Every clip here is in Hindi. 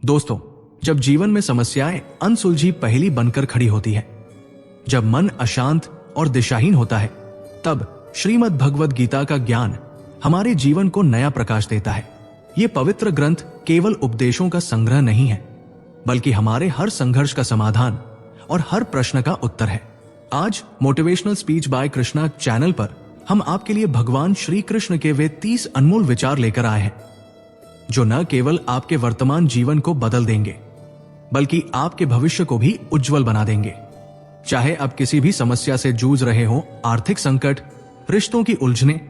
दोस्तों, जब जीवन में समस्याएं अनसुलझी पहेली बनकर खड़ी होती है, जब मन अशांत और दिशाहीन होता है, तब श्रीमद् भगवद गीता का ज्ञान हमारे जीवन को नया प्रकाश देता है। ये पवित्र ग्रंथ केवल उपदेशों का संग्रह नहीं है, बल्कि हमारे हर संघर्ष का समाधान और हर प्रश्न का उत्तर है। आज motivational speech bye Krishna channel पर हम आपके लिए भगवान श्री कृष्ण के वे 30 अनमोल विचार लेकर आए हैं, जो न केवल आपके वर्तमान जीवन को बदल देंगे, बल्कि आपके भविष्य को भी उज्जवल बना देंगे। चाहे आप किसी भी समस्या से जूझ रहे हो, आर्थिक संकट, रिश्तों की उलझने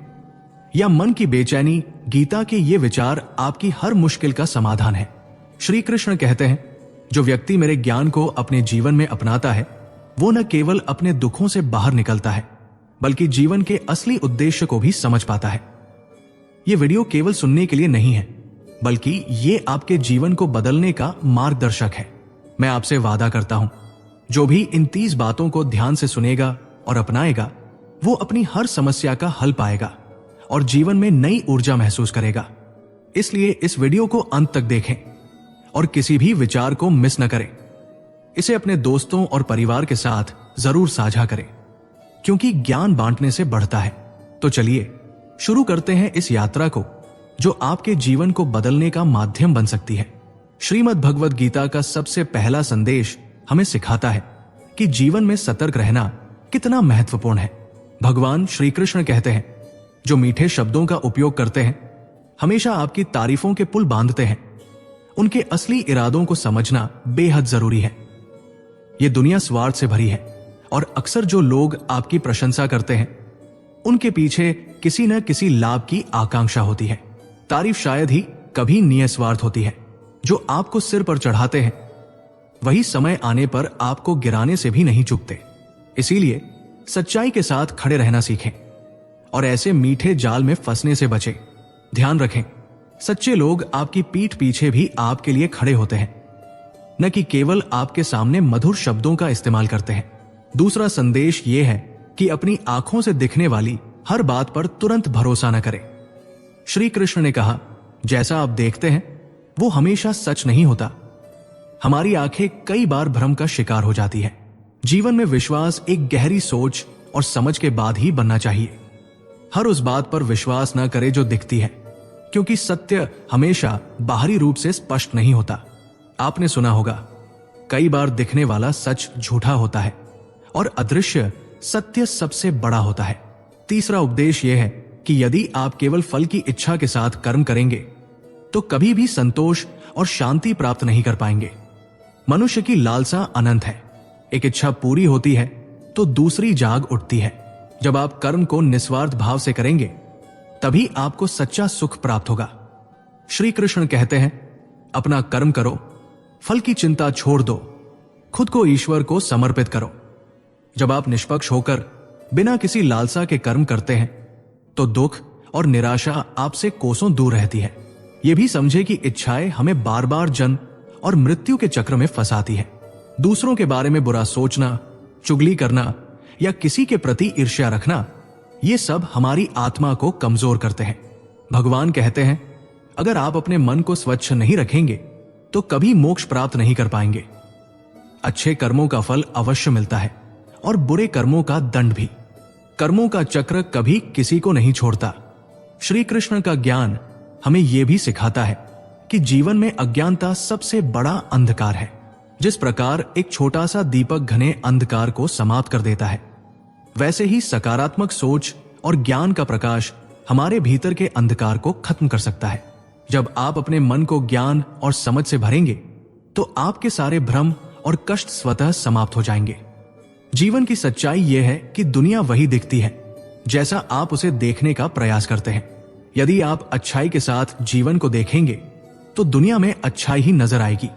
या मन की बेचैनी, गीता के ये विचार आपकी हर मुश्किल का समाधान है। श्री कृष्ण कहते हैं, जो व्यक्ति मेरे ज्ञान को अपने जीवन में अपनाता है, वो न केवल अपने दुखों से बाहर निकलता है, बल्कि जीवन के असली उद्देश्य को भी समझ पाता है। ये वीडियो केवल सुनने के लिए नहीं है, बल्कि ये आपके जीवन को बदलने का मार्गदर्शक है। मैं आपसे वादा करता हूं, जो भी इन 30 बातों को ध्यान से सुनेगा और अपनाएगा, वो अपनी हर समस्या का हल पाएगा और जीवन में नई ऊर्जा महसूस करेगा। इसलिए इस वीडियो को अंत तक देखें और किसी भी विचार को मिस न करें। इसे अपने दोस्तों और परिवार के साथ जरूर साझा करें, क्योंकि ज्ञान बांटने से बढ़ता है। तो चलिए शुरू करते हैं इस यात्रा को, जो आपके जीवन को बदलने का माध्यम बन सकती है। श्रीमद् भगवद गीता का सबसे पहला संदेश हमें सिखाता है कि जीवन में सतर्क रहना कितना महत्वपूर्ण है। भगवान श्री कृष्ण कहते हैं, जो मीठे शब्दों का उपयोग करते हैं, हमेशा आपकी तारीफों के पुल बांधते हैं। उनके असली इरादों को समझना बेहद जरूरी है। ये दुनिया स्वार्थ से भरी है और अक्सर जो लोग आपकी प्रशंसा करते हैं, उनके पीछे किसी न किसी लाभ की आकांक्षा होती है। तारीफ शायद ही कभी निस्वार्थ होती है। जो आपको सिर पर चढ़ाते हैं, वही समय आने पर आपको गिराने से भी नहीं चूकते। इसीलिए सच्चाई के साथ खड़े रहना सीखें और ऐसे मीठे जाल में फंसने से बचें। ध्यान रखें, सच्चे लोग आपकी पीठ पीछे भी आपके लिए खड़े होते हैं, न कि केवल आपके सामने मधुर शब्दों का इस्तेमाल करते हैं। दूसरा संदेश यह है कि अपनी आंखों से दिखने वाली हर बात पर तुरंत भरोसा न करें। श्री कृष्ण ने कहा, जैसा आप देखते हैं वो हमेशा सच नहीं होता। हमारी आंखें कई बार भ्रम का शिकार हो जाती है। जीवन में विश्वास एक गहरी सोच और समझ के बाद ही बनना चाहिए। हर उस बात पर विश्वास न करें जो दिखती है, क्योंकि सत्य हमेशा बाहरी रूप से स्पष्ट नहीं होता। आपने सुना होगा, कई बार दिखने वाला सच झूठा होता है और अदृश्य सत्य सबसे बड़ा होता है। तीसरा उपदेश यह है कि यदि आप केवल फल की इच्छा के साथ कर्म करेंगे, तो कभी भी संतोष और शांति प्राप्त नहीं कर पाएंगे। मनुष्य की लालसा अनंत है। एक इच्छा पूरी होती है तो दूसरी जाग उठती है। जब आप कर्म को निस्वार्थ भाव से करेंगे, तभी आपको सच्चा सुख प्राप्त होगा। श्री कृष्ण कहते हैं, अपना कर्म करो, फल की चिंता छोड़ दो, खुद को ईश्वर को समर्पित करो। जब आप निष्पक्ष होकर बिना किसी लालसा के कर्म करते हैं, तो दुख और निराशा आपसे कोसों दूर रहती है। यह भी समझे कि इच्छाएं हमें बार बार जन्म और मृत्यु के चक्र में फंसाती है। दूसरों के बारे में बुरा सोचना, चुगली करना या किसी के प्रति ईर्ष्या रखना, ये सब हमारी आत्मा को कमजोर करते हैं। भगवान कहते हैं, अगर आप अपने मन को स्वच्छ नहीं रखेंगे, तो कभी मोक्ष प्राप्त नहीं कर पाएंगे। अच्छे कर्मों का फल अवश्य मिलता है और बुरे कर्मों का दंड भी। कर्मों का चक्र कभी किसी को नहीं छोड़ता। श्री कृष्ण का ज्ञान हमें यह भी सिखाता है कि जीवन में अज्ञानता सबसे बड़ा अंधकार है। जिस प्रकार एक छोटा सा दीपक घने अंधकार को समाप्त कर देता है, वैसे ही सकारात्मक सोच और ज्ञान का प्रकाश हमारे भीतर के अंधकार को खत्म कर सकता है। जब आप अपने मन को ज्ञान और समझ से भरेंगे, तो आपके सारे भ्रम और कष्ट स्वतः समाप्त हो जाएंगे। जीवन की सच्चाई यह है कि दुनिया वही दिखती है जैसा आप उसे देखने का प्रयास करते हैं। यदि आप अच्छाई के साथ जीवन को देखेंगे, तो दुनिया में अच्छाई ही नजर आएगी।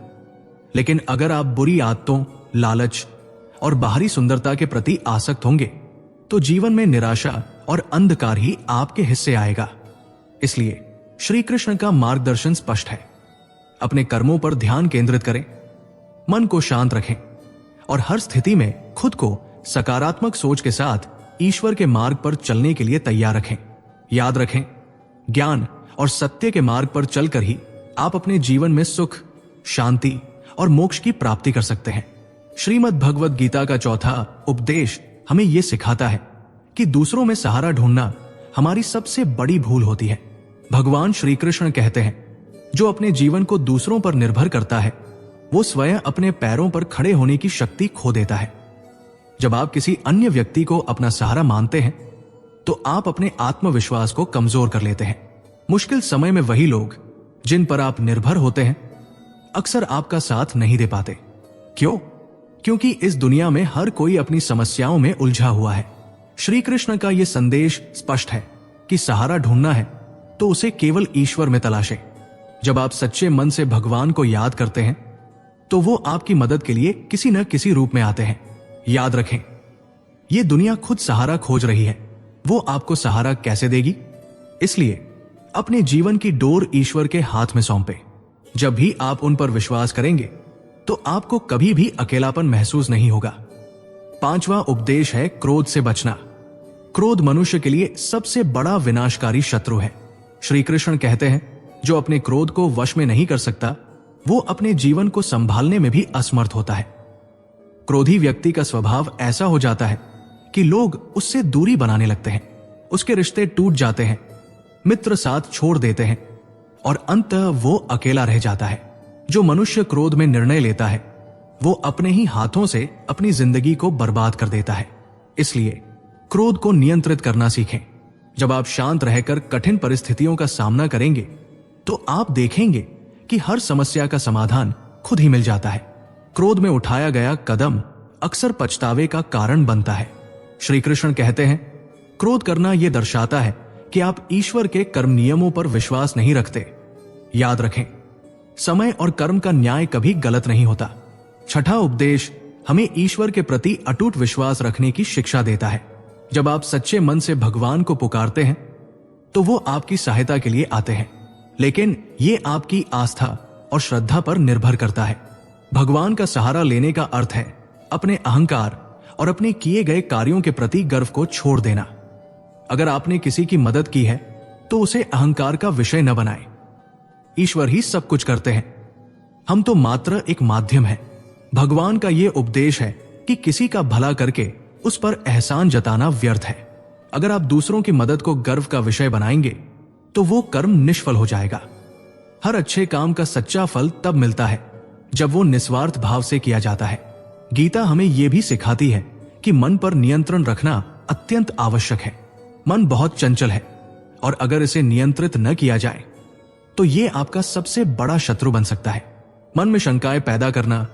लेकिन अगर आप बुरी आदतों, लालच और बाहरी सुंदरता के प्रति आसक्त होंगे, तो जीवन में निराशा और अंधकार ही आपके हिस्से आएगा। इसलिए श्री कृष्ण का मार्गदर्शन स्पष्ट है। अपने कर्मों पर ध्यान केंद्रित करें, मन को शांत रखें और हर स्थिति में खुद को सकारात्मक सोच के साथ ईश्वर के मार्ग पर चलने के लिए तैयार रखें। याद रखें, ज्ञान और सत्य के मार्ग पर चलकर ही आप अपने जीवन में सुख, शांति और मोक्ष की प्राप्ति कर सकते हैं। श्रीमद् भगवद गीता का चौथा उपदेश हमें यह सिखाता है कि दूसरों में सहारा ढूंढना हमारी सबसे बड़ी भूल होती है। भगवान श्री कृष्ण कहते हैं, जो अपने जीवन को दूसरों पर निर्भर करता है वो स्वयं अपने पैरों पर खड़े होने की शक्ति खो देता है। जब आप किसी अन्य व्यक्ति को अपना सहारा मानते हैं तो आप अपने आत्मविश्वास को कमजोर कर लेते हैं। मुश्किल समय में वही लोग जिन पर आप निर्भर होते हैं अक्सर आपका साथ नहीं दे पाते। क्यों? क्योंकि इस दुनिया में हर कोई अपनी समस्याओं में उलझा हुआ है। श्री कृष्ण का यह संदेश स्पष्ट है कि सहारा ढूंढना है तो उसे केवल ईश्वर में तलाशें। जब आप सच्चे मन से भगवान को याद करते हैं तो वो आपकी मदद के लिए किसी न किसी रूप में आते हैं। याद रखें, ये दुनिया खुद सहारा खोज रही है, वो आपको सहारा कैसे देगी? इसलिए अपने जीवन की डोर ईश्वर के हाथ में सौंपे। जब भी आप उन पर विश्वास करेंगे तो आपको कभी भी अकेलापन महसूस नहीं होगा। पांचवा उपदेश है क्रोध से बचना। क्रोध मनुष्य के लिए सबसे बड़ा विनाशकारी शत्रु है। श्री कृष्ण कहते हैं, जो अपने क्रोध को वश में नहीं कर सकता वो अपने जीवन को संभालने में भी असमर्थ होता है। क्रोधी व्यक्ति का स्वभाव ऐसा हो जाता है कि लोग उससे दूरी बनाने लगते हैं, उसके रिश्ते टूट जाते हैं, मित्र साथ छोड़ देते हैं और अंततः वो अकेला रह जाता है। जो मनुष्य क्रोध में निर्णय लेता है वो अपने ही हाथों से अपनी जिंदगी को बर्बाद कर देता है। इसलिए क्रोध को नियंत्रित करना सीखें। जब आप शांत रहकर कठिन परिस्थितियों का सामना करेंगे तो आप देखेंगे कि हर समस्या का समाधान खुद ही मिल जाता है। क्रोध में उठाया गया कदम अक्सर पछतावे का कारण बनता है। श्री कृष्ण कहते हैं, क्रोध करना यह दर्शाता है कि आप ईश्वर के कर्म नियमों पर विश्वास नहीं रखते। याद रखें, समय और कर्म का न्याय कभी गलत नहीं होता। छठा उपदेश हमें ईश्वर के प्रति अटूट विश्वास रखने की शिक्षा देता है। जब आप सच्चे मन से भगवान को पुकारते हैं तो वो आपकी सहायता के लिए आते हैं, लेकिन ये आपकी आस्था और श्रद्धा पर निर्भर करता है। भगवान का सहारा लेने का अर्थ है अपने अहंकार और अपने किए गए कार्यों के प्रति गर्व को छोड़ देना। अगर आपने किसी की मदद की है तो उसे अहंकार का विषय न बनाएं। ईश्वर ही सब कुछ करते हैं, हम तो मात्र एक माध्यम है। भगवान का यह उपदेश है कि किसी का भला करके उस पर एहसान जताना व्यर्थ है। अगर आप दूसरों की मदद को गर्व का विषय बनाएंगे तो वो कर्म निष्फल हो जाएगा। हर अच्छे काम का सच्चा फल तब मिलता है जब वो निस्वार्थ भाव से किया जाता है। गीता हमें यह भी सिखाती है कि मन पर नियंत्रण रखना अत्यंत आवश्यक है। मन बहुत चंचल है और अगर इसे नियंत्रित न किया जाए तो ये आपका सबसे बड़ा शत्रु बन सकता है। मन में शंकाएं पैदा करना,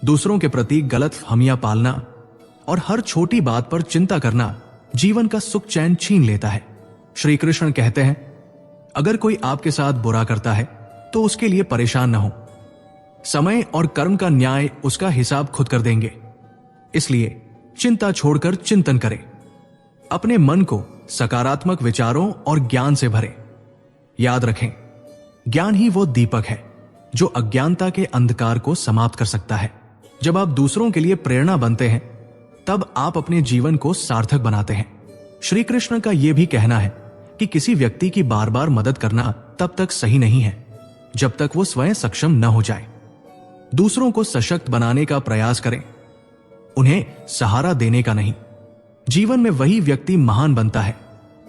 दूसरों के प्रति गलतफहमियां पालना और हर छोटी बात पर चिंता करना जीवन का सुख चैन छीन लेता है। श्री कृष्ण कहते हैं, अगर कोई आपके साथ बुरा करता है तो उसके लिए परेशान न हो। समय और कर्म का न्याय उसका हिसाब खुद कर देंगे। इसलिए चिंता छोड़कर चिंतन करें। अपने मन को सकारात्मक विचारों और ज्ञान से भरें। याद रखें, ज्ञान ही वो दीपक है जो अज्ञानता के अंधकार को समाप्त कर सकता है। जब आप दूसरों के लिए प्रेरणा बनते हैं तब आप अपने जीवन को सार्थक बनाते हैं। श्री कृष्ण का यह भी कहना है कि किसी व्यक्ति की बार बार मदद करना तब तक सही नहीं है जब तक वो स्वयं सक्षम न हो जाए। दूसरों को सशक्त बनाने का प्रयास करें, उन्हें सहारा देने का नहीं। जीवन में वही व्यक्ति महान बनता है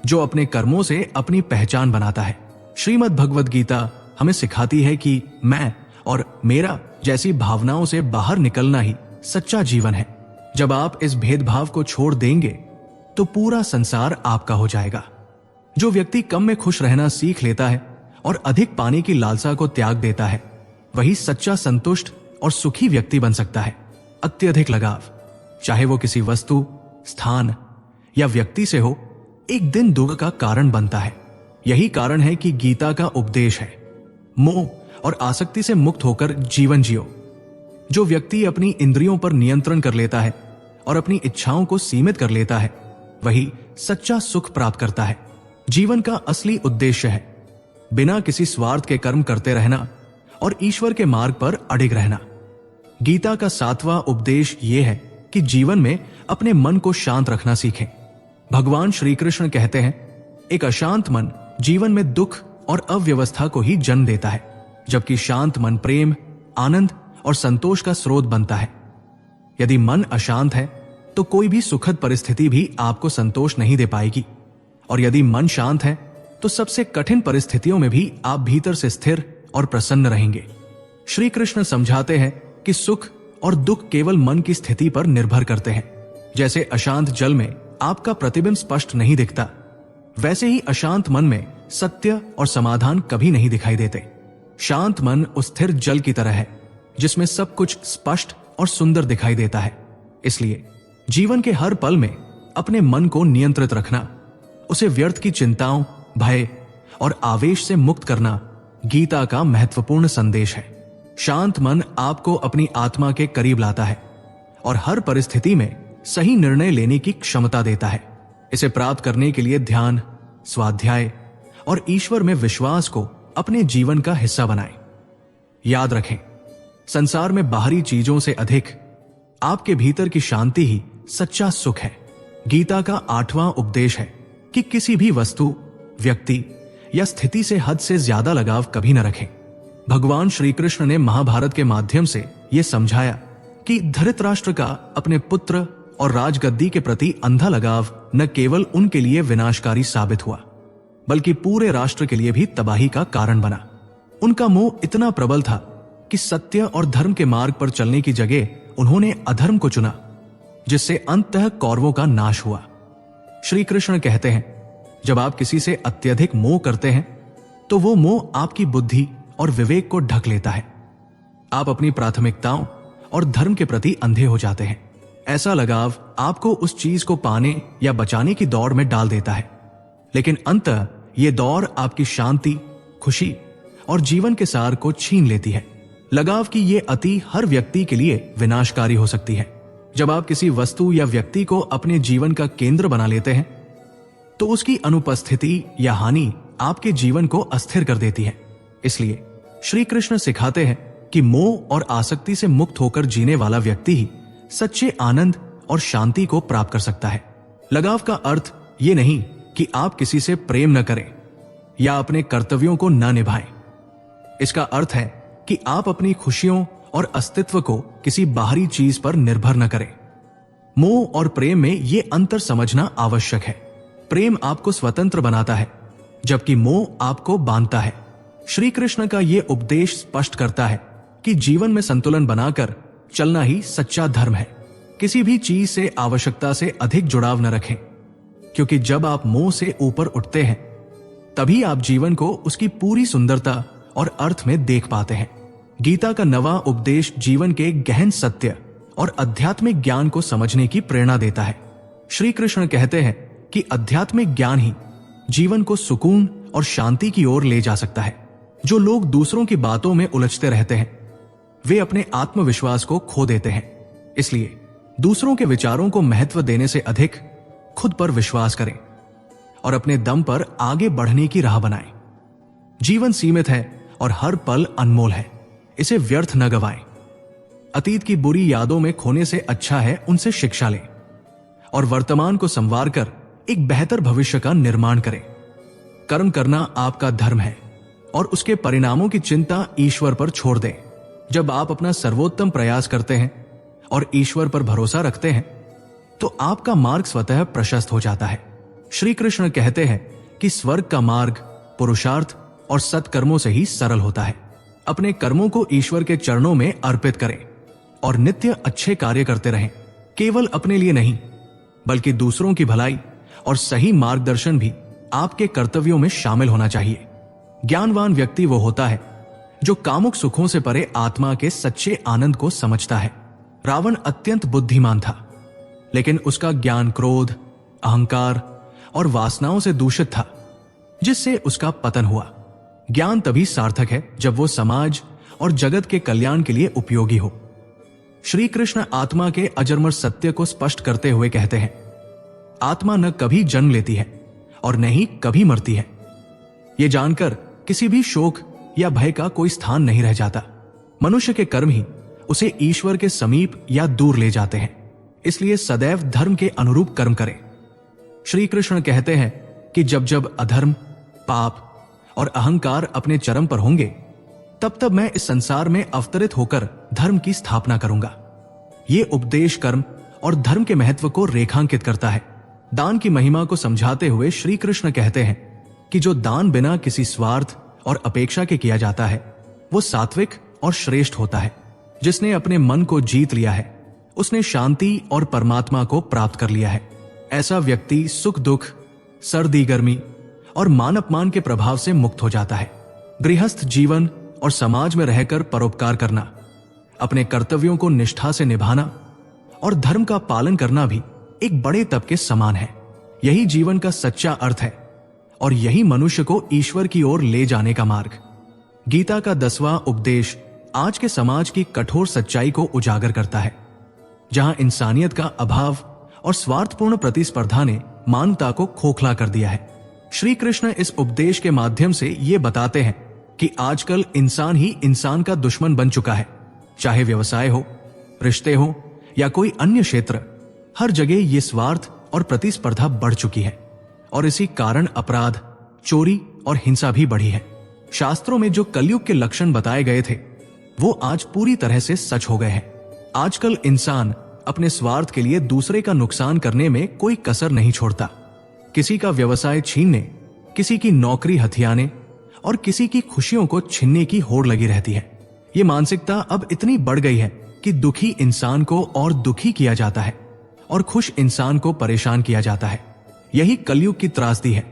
जो अपने कर्मों से अपनी पहचान बनाता है। श्रीमद् भगवद गीता हमें सिखाती है कि मैं और मेरा जैसी भावनाओं से बाहर निकलना ही सच्चा जीवन है। जब आप इस भेदभाव को छोड़ देंगे तो पूरा संसार आपका हो जाएगा। जो व्यक्ति कम में खुश रहना सीख लेता है और अधिक पाने की लालसा को त्याग देता है वही सच्चा संतुष्ट और सुखी व्यक्ति बन सकता है। अत्यधिक लगाव, चाहे वो किसी वस्तु, स्थान या व्यक्ति से हो, एक दिन दुख का कारण बनता है। यही कारण है कि गीता का उपदेश है, मोह और आसक्ति से मुक्त होकर जीवन जियो। जो व्यक्ति अपनी इंद्रियों पर नियंत्रण कर लेता है और अपनी इच्छाओं को सीमित कर लेता है वही सच्चा सुख प्राप्त करता है। जीवन का असली उद्देश्य है बिना किसी स्वार्थ के कर्म करते रहना और ईश्वर के मार्ग पर अडिग रहना। गीता का 7वां उपदेश यह है कि जीवन में अपने मन को शांत रखना सीखें। भगवान श्री कृष्ण कहते हैं, एक अशांत मन जीवन में दुख और अव्यवस्था को ही जन्म देता है, जबकि शांत मन प्रेम, आनंद और संतोष का स्रोत बनता है। यदि मन अशांत है तो कोई भी सुखद परिस्थिति भी आपको संतोष नहीं दे पाएगी, और यदि मन शांत है तो सबसे कठिन परिस्थितियों में भी आप भीतर से स्थिर और प्रसन्न रहेंगे। श्री कृष्ण समझाते हैं कि सुख और दुख केवल मन की स्थिति पर निर्भर करते हैं। जैसे अशांत जल में आपका प्रतिबिंब स्पष्ट नहीं दिखता, वैसे ही अशांत मन में सत्य और समाधान कभी नहीं दिखाई देते। शांत मन उस स्थिर जल की तरह है जिसमें सब कुछ स्पष्ट और सुंदर दिखाई देता है। इसलिए जीवन के हर पल में अपने मन को नियंत्रित रखना, उसे व्यर्थ की चिंताओं, भय और आवेश से मुक्त करना गीता का महत्वपूर्ण संदेश है। शांत मन आपको अपनी आत्मा के करीब लाता है और हर परिस्थिति में सही निर्णय लेने की क्षमता देता है। इसे प्राप्त करने के लिए ध्यान, स्वाध्याय और ईश्वर में विश्वास को अपने जीवन का हिस्सा बनाएं। याद रखें, संसार में बाहरी चीजों से अधिक आपके भीतर की शांति ही सच्चा सुख है। गीता का 8वां उपदेश है कि किसी भी वस्तु, व्यक्ति या स्थिति से हद से ज्यादा लगाव कभी न रखें। भगवान श्री कृष्ण ने महाभारत के माध्यम से यह समझाया कि धृतराष्ट्र का अपने पुत्र और राजगद्दी के प्रति अंधा लगाव न केवल उनके लिए विनाशकारी साबित हुआ, बल्कि पूरे राष्ट्र के लिए भी तबाही का कारण बना। उनका मोह इतना प्रबल था कि सत्य और धर्म के मार्ग पर चलने की जगह उन्होंने अधर्म को चुना, जिससे अंततः कौरवों का नाश हुआ। श्री कृष्ण कहते हैं, जब आप किसी से अत्यधिक मोह करते हैं तो वो मोह आपकी बुद्धि और विवेक को ढक लेता है। आप अपनी प्राथमिकताओं और धर्म के प्रति अंधे हो जाते हैं। ऐसा लगाव आपको उस चीज को पाने या बचाने की दौड़ में डाल देता है, लेकिन अंततः ये दौड़ आपकी शांति, खुशी और जीवन के सार को छीन लेती है। लगाव की ये अति हर व्यक्ति के लिए विनाशकारी हो सकती है। जब आप किसी वस्तु या व्यक्ति को अपने जीवन का केंद्र बना लेते हैं तो उसकी अनुपस्थिति या हानि आपके जीवन को अस्थिर कर देती है। इसलिए श्री कृष्ण सिखाते हैं कि मोह और आसक्ति से मुक्त होकर जीने वाला व्यक्ति ही सच्चे आनंद और शांति को प्राप्त कर सकता है। लगाव का अर्थ ये नहीं कि आप किसी से प्रेम न करें या अपने कर्तव्यों को न निभाएं। इसका अर्थ है कि आप अपनी खुशियों और अस्तित्व को किसी बाहरी चीज पर निर्भर न करें। मोह और प्रेम में यह अंतर समझना आवश्यक है। प्रेम आपको स्वतंत्र बनाता है, जबकि मोह आपको बांधता है। श्री कृष्ण का यह उपदेश स्पष्ट करता है कि जीवन में संतुलन बनाकर चलना ही सच्चा धर्म है। किसी भी चीज से आवश्यकता से अधिक जुड़ाव न रखें, क्योंकि जब आप मोह से ऊपर उठते हैं तभी आप जीवन को उसकी पूरी सुंदरता और अर्थ में देख पाते हैं। गीता का 9वां उपदेश जीवन के गहन सत्य और आध्यात्मिक ज्ञान को समझने की प्रेरणा देता है। श्री कृष्ण कहते हैं कि आध्यात्मिक ज्ञान ही जीवन को सुकून और शांति की ओर ले जा सकता है। जो लोग दूसरों की बातों में उलझते रहते हैं वे अपने आत्मविश्वास को खो देते हैं। इसलिए दूसरों के विचारों को महत्व देने से अधिक खुद पर विश्वास करें और अपने दम पर आगे बढ़ने की राह बनाएं। जीवन सीमित है और हर पल अनमोल है, इसे व्यर्थ न गवाएं। अतीत की बुरी यादों में खोने से अच्छा है उनसे शिक्षा लें और वर्तमान को संवार कर एक बेहतर भविष्य का निर्माण करें। कर्म करना आपका धर्म है और उसके परिणामों की चिंता ईश्वर पर छोड़ दें। जब आप अपना सर्वोत्तम प्रयास करते हैं और ईश्वर पर भरोसा रखते हैं तो आपका मार्ग स्वतः प्रशस्त हो जाता है। श्री कृष्ण कहते हैं कि स्वर्ग का मार्ग पुरुषार्थ और सत्कर्मों से ही सरल होता है। अपने कर्मों को ईश्वर के चरणों में अर्पित करें और नित्य अच्छे कार्य करते रहें। केवल अपने लिए नहीं, बल्कि दूसरों की भलाई और सही मार्गदर्शन भी आपके कर्तव्यों में शामिल होना चाहिए। ज्ञानवान व्यक्ति वो होता है जो कामुक सुखों से परे आत्मा के सच्चे आनंद को समझता है। रावण अत्यंत बुद्धिमान था, लेकिन उसका ज्ञान क्रोध, अहंकार और वासनाओं से दूषित था, जिससे उसका पतन हुआ। ज्ञान तभी सार्थक है जब वो समाज और जगत के कल्याण के लिए उपयोगी हो। श्री कृष्ण आत्मा के अजरमर सत्य को स्पष्ट करते हुए कहते हैं, आत्मा न कभी जन्म लेती है और न ही कभी मरती है। ये जानकर किसी भी शोक या भय का कोई स्थान नहीं रह जाता। मनुष्य के कर्म ही उसे ईश्वर के समीप या दूर ले जाते हैं। इसलिए सदैव धर्म के अनुरूप कर्म करें। श्री कृष्ण कहते हैं कि जब जब अधर्म, पाप और अहंकार अपने चरम पर होंगे तब तब मैं इस संसार में अवतरित होकर धर्म की स्थापना करूंगा। ये उपदेश कर्म और धर्म के महत्व को रेखांकित करता है। दान की महिमा को समझाते हुए श्री कृष्ण कहते हैं कि जो दान बिना किसी स्वार्थ और अपेक्षा के किया जाता है वो सात्विक और श्रेष्ठ होता है। जिसने अपने मन को जीत लिया है उसने शांति और परमात्मा को प्राप्त कर लिया है। ऐसा व्यक्ति सुख दुख, सर्दी गर्मी और मान अपमान के प्रभाव से मुक्त हो जाता है। गृहस्थ जीवन और समाज में रहकर परोपकार करना, अपने कर्तव्यों को निष्ठा से निभाना और धर्म का पालन करना भी एक बड़े तप के समान है। यही जीवन का सच्चा अर्थ है और यही मनुष्य को ईश्वर की ओर ले जाने का मार्ग। गीता का 10वां उपदेश आज के समाज की कठोर सच्चाई को उजागर करता है, जहां इंसानियत का अभाव और स्वार्थपूर्ण प्रतिस्पर्धा ने मानवता को खोखला कर दिया है। श्री कृष्ण इस उपदेश के माध्यम से ये बताते हैं कि आजकल इंसान ही इंसान का दुश्मन बन चुका है। चाहे व्यवसाय हो, रिश्ते हो या कोई अन्य क्षेत्र, हर जगह ये स्वार्थ और प्रतिस्पर्धा बढ़ चुकी है और इसी कारण अपराध, चोरी और हिंसा भी बढ़ी है। शास्त्रों में जो कलयुग के लक्षण बताए गए थे वो आज पूरी तरह से सच हो गए हैं। आजकल इंसान अपने स्वार्थ के लिए दूसरे का नुकसान करने में कोई कसर नहीं छोड़ता। किसी का व्यवसाय छीनने, किसी की नौकरी हथियाने और किसी की खुशियों को छीनने की होड़ लगी रहती है। ये मानसिकता अब इतनी बढ़ गई है कि दुखी इंसान को और दुखी किया जाता है और खुश इंसान को परेशान किया जाता है। यही कलयुग की त्रासदी है,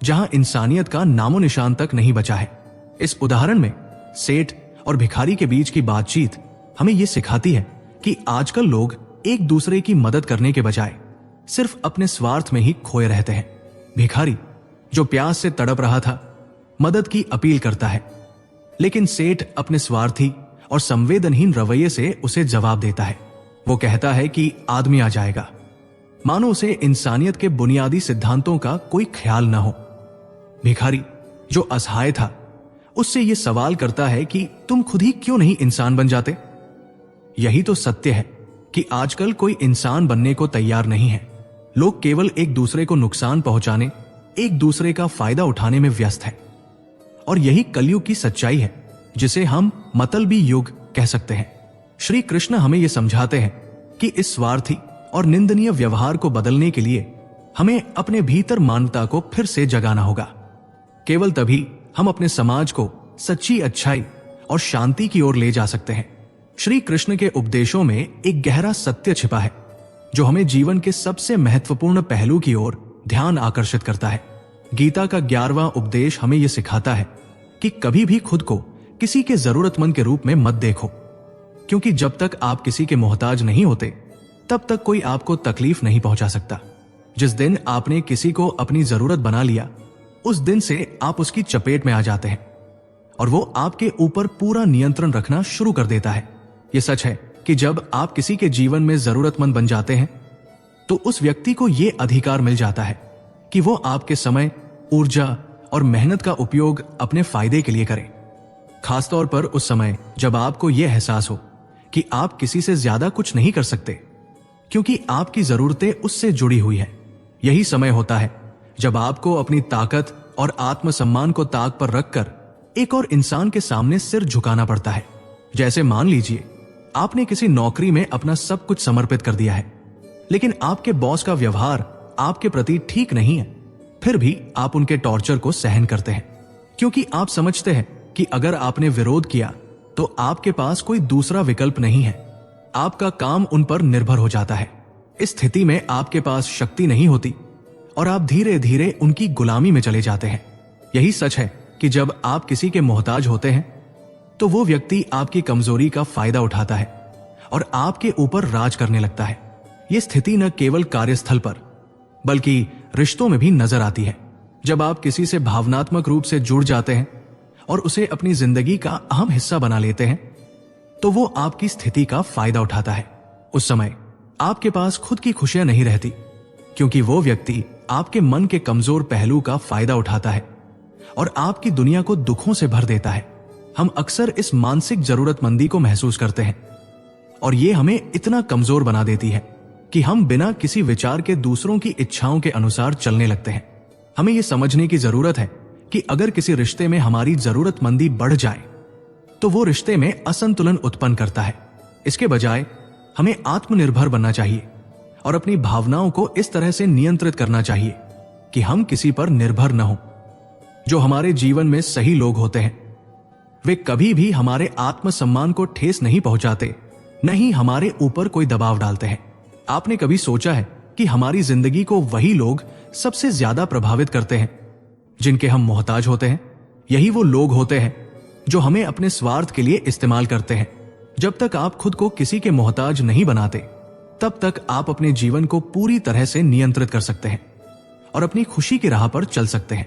जहां इंसानियत का नामो निशान तक नहीं बचा है। इस उदाहरण में सेठ और भिखारी के बीच की बातचीत हमें यह सिखाती है कि आजकल लोग एक दूसरे की मदद करने के बजाय सिर्फ अपने स्वार्थ में ही खोए रहते हैं। भिखारी जो प्यास से तड़प रहा था मदद की अपील करता है, लेकिन सेठ अपने स्वार्थी और संवेदनहीन रवैये से उसे जवाब देता है। वो कहता है कि आदमी आ जाएगा, मानो उसे इंसानियत के बुनियादी सिद्धांतों का कोई ख्याल न हो। भिखारी जो असहाय था उससे यह सवाल करता है कि तुम खुद ही क्यों नहीं इंसान बन जाते। यही तो सत्य है कि आजकल कोई इंसान बनने को तैयार नहीं है। लोग केवल एक दूसरे को नुकसान पहुंचाने, एक दूसरे का फायदा उठाने में व्यस्त है। और यही कलयुग की सच्चाई है, जिसे हम मतलबी युग कह सकते हैं। श्री कृष्ण हमें यह समझाते हैं कि इस स्वार्थी और निंदनीय व्यवहार को बदलने के लिए हमें अपने भीतर मानवता को फिर से जगाना होगा। केवल तभी हम अपने समाज को सच्ची अच्छाई और शांति की ओर ले जा सकते हैं। श्री कृष्ण के उपदेशों में एक गहरा सत्य छिपा है जो हमें जीवन के सबसे महत्वपूर्ण पहलू की ओर ध्यान आकर्षित करता है। गीता का 11वां उपदेश हमें यह सिखाता है कि कभी भी खुद को किसी के जरूरतमंद के रूप में मत देखो, क्योंकि जब तक आप किसी के मोहताज नहीं होते तब तक कोई आपको तकलीफ नहीं पहुंचा सकता। जिस दिन आपने किसी को अपनी जरूरत बना लिया उस दिन से आप उसकी चपेट में आ जाते हैं और वो आपके ऊपर पूरा नियंत्रण रखना शुरू कर देता है। यह सच है कि जब आप किसी के जीवन में जरूरतमंद बन जाते हैं तो उस व्यक्ति को यह अधिकार मिल जाता है कि वो आपके समय, ऊर्जा और मेहनत का उपयोग अपने फायदे के लिए करे। खासतौर पर उस समय जब आपको यह एहसास हो कि आप किसी से ज्यादा कुछ नहीं कर सकते क्योंकि आपकी जरूरतें उससे जुड़ी हुई है। यही समय होता है जब आपको अपनी ताकत और आत्मसम्मान को ताक पर रखकर एक और इंसान के सामने सिर झुकाना पड़ता है। जैसे मान लीजिए आपने किसी नौकरी में अपना सब कुछ समर्पित कर दिया है, लेकिन आपके बॉस का व्यवहार आपके प्रति ठीक नहीं है। फिर भी आप उनके टॉर्चर को सहन करते हैं क्योंकि आप समझते हैं कि अगर आपने विरोध किया तो आपके पास कोई दूसरा विकल्प नहीं है। आपका काम उन पर निर्भर हो जाता है। इस स्थिति में आपके पास शक्ति नहीं होती और आप धीरे धीरे उनकी गुलामी में चले जाते हैं। यही सच है कि जब आप किसी के मोहताज होते हैं तो वो व्यक्ति आपकी कमजोरी का फायदा उठाता है और आपके ऊपर राज करने लगता है। यह स्थिति न केवल कार्यस्थल पर बल्कि रिश्तों में भी नजर आती है। जब आप किसी से भावनात्मक रूप से जुड़ जाते हैं और उसे अपनी जिंदगी का अहम हिस्सा बना लेते हैं तो वो आपकी स्थिति का फायदा उठाता है। उस समय आपके पास खुद की खुशियां नहीं रहती क्योंकि वो व्यक्ति आपके मन के कमजोर पहलू का फायदा उठाता है और आपकी दुनिया को दुखों से भर देता है। हम अक्सर इस मानसिक जरूरतमंदी को महसूस करते हैं और ये हमें इतना कमजोर बना देती है कि हम बिना किसी विचार के दूसरों की इच्छाओं के अनुसार चलने लगते हैं। हमें यह समझने की जरूरत है कि अगर किसी रिश्ते में हमारी जरूरतमंदी बढ़ जाए तो वो रिश्ते में असंतुलन उत्पन्न करता है। इसके बजाय हमें आत्मनिर्भर बनना चाहिए और अपनी भावनाओं को इस तरह से नियंत्रित करना चाहिए कि हम किसी पर निर्भर न हों। जो हमारे जीवन में सही लोग होते हैं वे कभी भी हमारे आत्मसम्मान को ठेस नहीं पहुंचाते, न ही हमारे ऊपर कोई दबाव डालते हैं। आपने कभी सोचा है कि हमारी जिंदगी को वही लोग सबसे ज्यादा प्रभावित करते हैं जिनके हम मोहताज होते हैं? यही वो लोग होते हैं जो हमें अपने स्वार्थ के लिए इस्तेमाल करते हैं। जब तक आप खुद को किसी के मोहताज नहीं बनाते, तब तक आप अपने जीवन को पूरी तरह से नियंत्रित कर सकते हैं और अपनी खुशी की राह पर चल सकते हैं।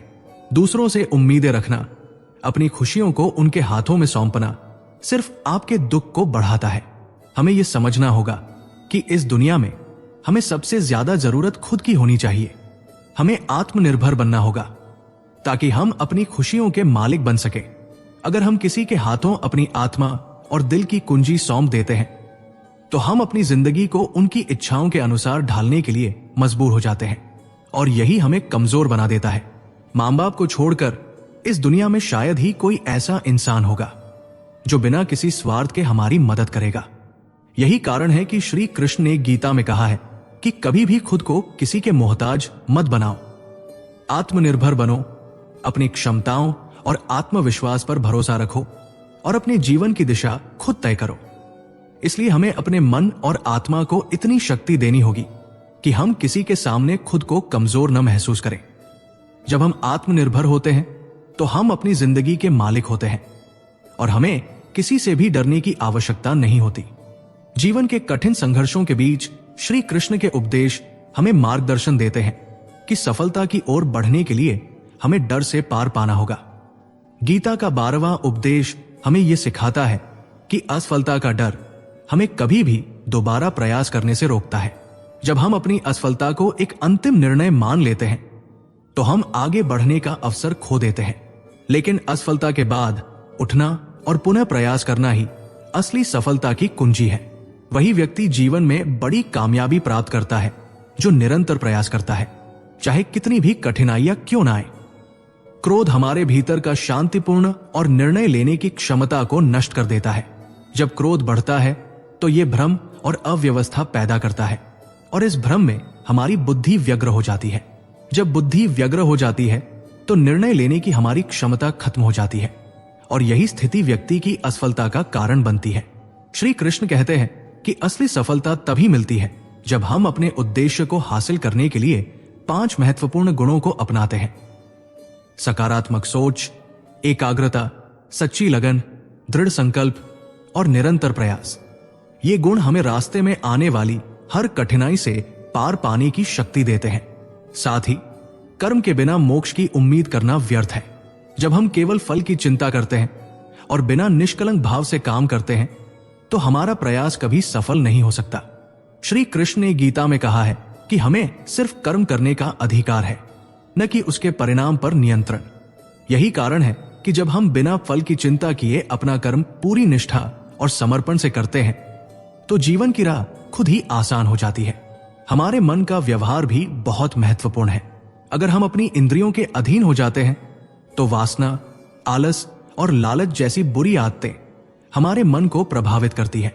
दूसरों से उम्मीदें रखना, अपनी खुशियों को उनके हाथों में सौंपना सिर्फ आपके दुख को बढ़ाता है। हमें यह समझना होगा कि इस दुनिया में हमें सबसे ज्यादा जरूरत खुद की होनी चाहिए। हमें आत्मनिर्भर बनना होगा ताकि हम अपनी खुशियों के मालिक बन सके। अगर हम किसी के हाथों अपनी आत्मा और दिल की कुंजी सौंप देते हैं तो हम अपनी जिंदगी को उनकी इच्छाओं के अनुसार ढालने के लिए मजबूर हो जाते हैं और यही हमें कमजोर बना देता है। मां बाप को छोड़कर इस दुनिया में शायद ही कोई ऐसा इंसान होगा जो बिना किसी स्वार्थ के हमारी मदद करेगा। यही कारण है कि श्री कृष्ण ने गीता में कहा है कि कभी भी खुद को किसी के मोहताज मत बनाओ, आत्मनिर्भर बनो, अपनी क्षमताओं और आत्मविश्वास पर भरोसा रखो और अपने जीवन की दिशा खुद तय करो। इसलिए हमें अपने मन और आत्मा को इतनी शक्ति देनी होगी कि हम किसी के सामने खुद को कमजोर न महसूस करें। जब हम आत्मनिर्भर होते हैं तो हम अपनी जिंदगी के मालिक होते हैं और हमें किसी से भी डरने की आवश्यकता नहीं होती। जीवन के कठिन संघर्षों के बीच श्री कृष्ण के उपदेश हमें मार्गदर्शन देते हैं कि सफलता की ओर बढ़ने के लिए हमें डर से पार पाना होगा। गीता का 12वां उपदेश हमें यह सिखाता है कि असफलता का डर हमें कभी भी दोबारा प्रयास करने से रोकता है। जब हम अपनी असफलता को एक अंतिम निर्णय मान लेते हैं तो हम आगे बढ़ने का अवसर खो देते हैं। लेकिन असफलता के बाद उठना और पुनः प्रयास करना ही असली सफलता की कुंजी है। वही व्यक्ति जीवन में बड़ी कामयाबी प्राप्त करता है जो निरंतर प्रयास करता है, चाहे कितनी भी कठिनाइयां क्यों ना आए। क्रोध हमारे भीतर का शांतिपूर्ण और निर्णय लेने की क्षमता को नष्ट कर देता है। जब क्रोध बढ़ता है तो यह भ्रम और अव्यवस्था पैदा करता है और इस भ्रम में हमारी बुद्धि व्यग्र हो जाती है। जब बुद्धि व्यग्र हो जाती है तो निर्णय लेने की हमारी क्षमता खत्म हो जाती है और यही स्थिति व्यक्ति की असफलता का कारण बनती है। श्री कृष्ण कहते हैं कि असली सफलता तभी मिलती है जब हम अपने उद्देश्य को हासिल करने के लिए 5 महत्वपूर्ण गुणों को अपनाते हैं। सकारात्मक सोच, एकाग्रता, सच्ची लगन, दृढ़ संकल्प और निरंतर प्रयास। ये गुण हमें रास्ते में आने वाली हर कठिनाई से पार पाने की शक्ति देते हैं। साथ ही कर्म के बिना मोक्ष की उम्मीद करना व्यर्थ है। जब हम केवल फल की चिंता करते हैं और बिना निष्कलंक भाव से काम करते हैं तो हमारा प्रयास कभी सफल नहीं हो सकता। श्री कृष्ण ने गीता में कहा है कि हमें सिर्फ कर्म करने का अधिकार है, न कि उसके परिणाम पर नियंत्रण। यही कारण है कि जब हम बिना फल की चिंता किए अपना कर्म पूरी निष्ठा और समर्पण से करते हैं तो जीवन की राह खुद ही आसान हो जाती है। हमारे मन का व्यवहार भी बहुत महत्वपूर्ण है। अगर हम अपनी इंद्रियों के अधीन हो जाते हैं तो वासना, आलस और लालच जैसी बुरी आदतें हमारे मन को प्रभावित करती है।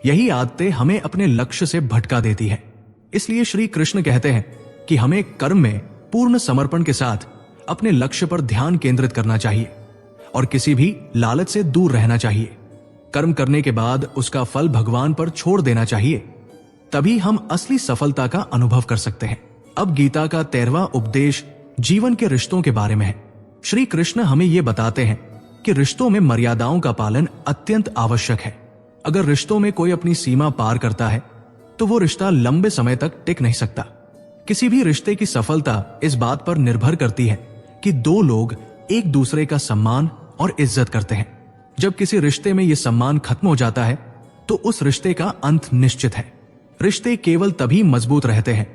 यही आदतें हमें अपने लक्ष्य से भटका देती है। इसलिए श्री कृष्ण कहते हैं कि हमें कर्म में पूर्ण समर्पण के साथ अपने लक्ष्य पर ध्यान केंद्रित करना चाहिए और किसी भी लालच से दूर रहना चाहिए। कर्म करने के बाद उसका फल भगवान पर छोड़ देना चाहिए, तभी हम असली सफलता का अनुभव कर सकते हैं। अब गीता का 13वां उपदेश जीवन के रिश्तों के बारे में है। श्री कृष्ण हमें यह बताते हैं कि रिश्तों में मर्यादाओं का पालन अत्यंत आवश्यक है। अगर रिश्तों में कोई अपनी सीमा पार करता है तो वो रिश्ता लंबे समय तक टिक नहीं सकता। किसी भी रिश्ते की सफलता इस बात पर निर्भर करती है कि 2 लोग एक दूसरे का सम्मान और इज्जत करते हैं। जब किसी रिश्ते में यह सम्मान खत्म हो जाता है तो उस रिश्ते का अंत निश्चित है। रिश्ते केवल तभी मजबूत रहते हैं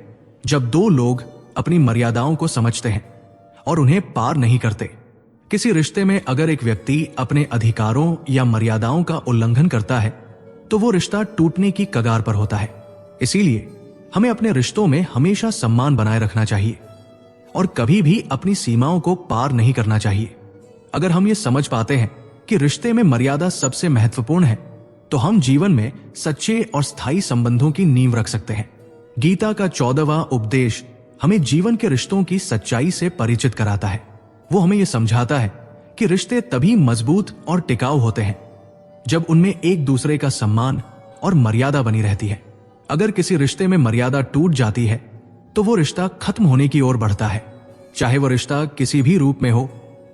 जब 2 लोग अपनी मर्यादाओं को समझते हैं और उन्हें पार नहीं करते। किसी रिश्ते में अगर एक व्यक्ति अपने अधिकारों या मर्यादाओं का उल्लंघन करता है तो वो रिश्ता टूटने की कगार पर होता है। इसीलिए हमें अपने रिश्तों में हमेशा सम्मान बनाए रखना चाहिए और कभी भी अपनी सीमाओं को पार नहीं करना चाहिए। अगर हम ये समझ पाते हैं कि रिश्ते में मर्यादा सबसे महत्वपूर्ण है, तो हम जीवन में सच्चे और स्थायी संबंधों की नींव रख सकते हैं। गीता का 14वां उपदेश हमें जीवन के रिश्तों की सच्चाई से परिचित कराता है। वो हमें यह समझाता है कि रिश्ते तभी मजबूत और टिकाऊ होते हैं जब उनमें एक दूसरे का सम्मान और मर्यादा बनी रहती है। अगर किसी रिश्ते में मर्यादा टूट जाती है तो वो रिश्ता खत्म होने की ओर बढ़ता है, चाहे वो रिश्ता किसी भी रूप में हो,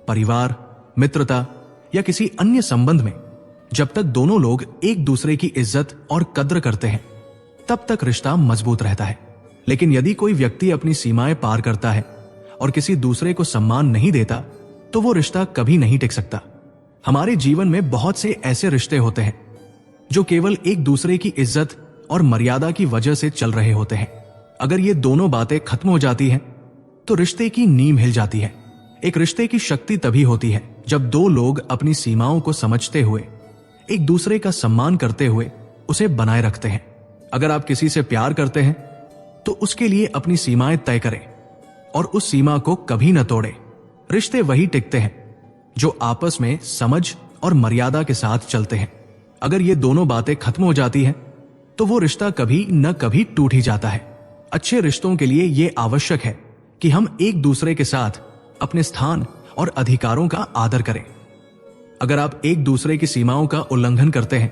परिवार, मित्रता या किसी अन्य संबंध में। जब तक दोनों लोग एक दूसरे की इज्जत और कद्र करते हैं तब तक रिश्ता मजबूत रहता है। लेकिन यदि कोई व्यक्ति अपनी सीमाएं पार करता है और किसी दूसरे को सम्मान नहीं देता तो वो रिश्ता कभी नहीं टिक सकता। हमारे जीवन में बहुत से ऐसे रिश्ते होते हैं जो केवल एक दूसरे की इज्जत और मर्यादा की वजह से चल रहे होते हैं। अगर ये दोनों बातें खत्म हो जाती हैं तो रिश्ते की नींव हिल जाती है। एक रिश्ते की शक्ति तभी होती है जब दो लोग अपनी सीमाओं को समझते हुए, एक दूसरे का सम्मान करते हुए उसे बनाए रखते हैं। अगर आप किसी से प्यार करते हैं तो उसके लिए अपनी सीमाएं तय करें और उस सीमा को कभी न तोड़ें। रिश्ते वही टिकते हैं जो आपस में समझ और मर्यादा के साथ चलते हैं। अगर ये दोनों बातें खत्म हो जाती हैं तो वो रिश्ता कभी न कभी टूट ही जाता है। अच्छे रिश्तों के लिए ये आवश्यक है कि हम एक दूसरे के साथ अपने स्थान और अधिकारों का आदर करें। अगर आप एक दूसरे की सीमाओं का उल्लंघन करते हैं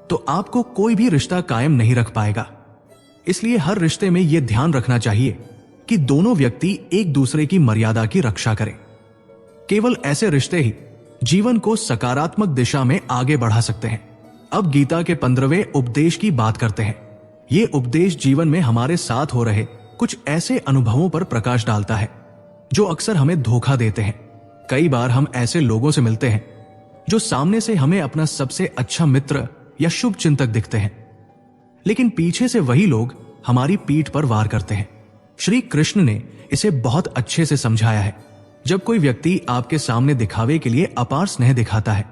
तो आपको कोई भी रिश्ता कायम नहीं रख पाएगा। इसलिए हर रिश्ते में यह ध्यान रखना चाहिए कि दोनों व्यक्ति एक दूसरे की मर्यादा की रक्षा करें। केवल ऐसे रिश्ते ही जीवन को सकारात्मक दिशा में आगे बढ़ा सकते हैं। अब गीता के 15वें उपदेश की बात करते हैं। ये उपदेश जीवन में हमारे साथ हो रहे कुछ ऐसे अनुभवों पर प्रकाश डालता है जो अक्सर हमें धोखा देते हैं। कई बार हम ऐसे लोगों से मिलते हैं जो सामने से हमें अपना सबसे अच्छा मित्र या शुभ चिंतक दिखते हैं, लेकिन पीछे से वही लोग हमारी पीठ पर वार करते हैं। श्री कृष्ण ने इसे बहुत अच्छे से समझाया है। जब कोई व्यक्ति आपके सामने दिखावे के लिए अपार स्नेह दिखाता है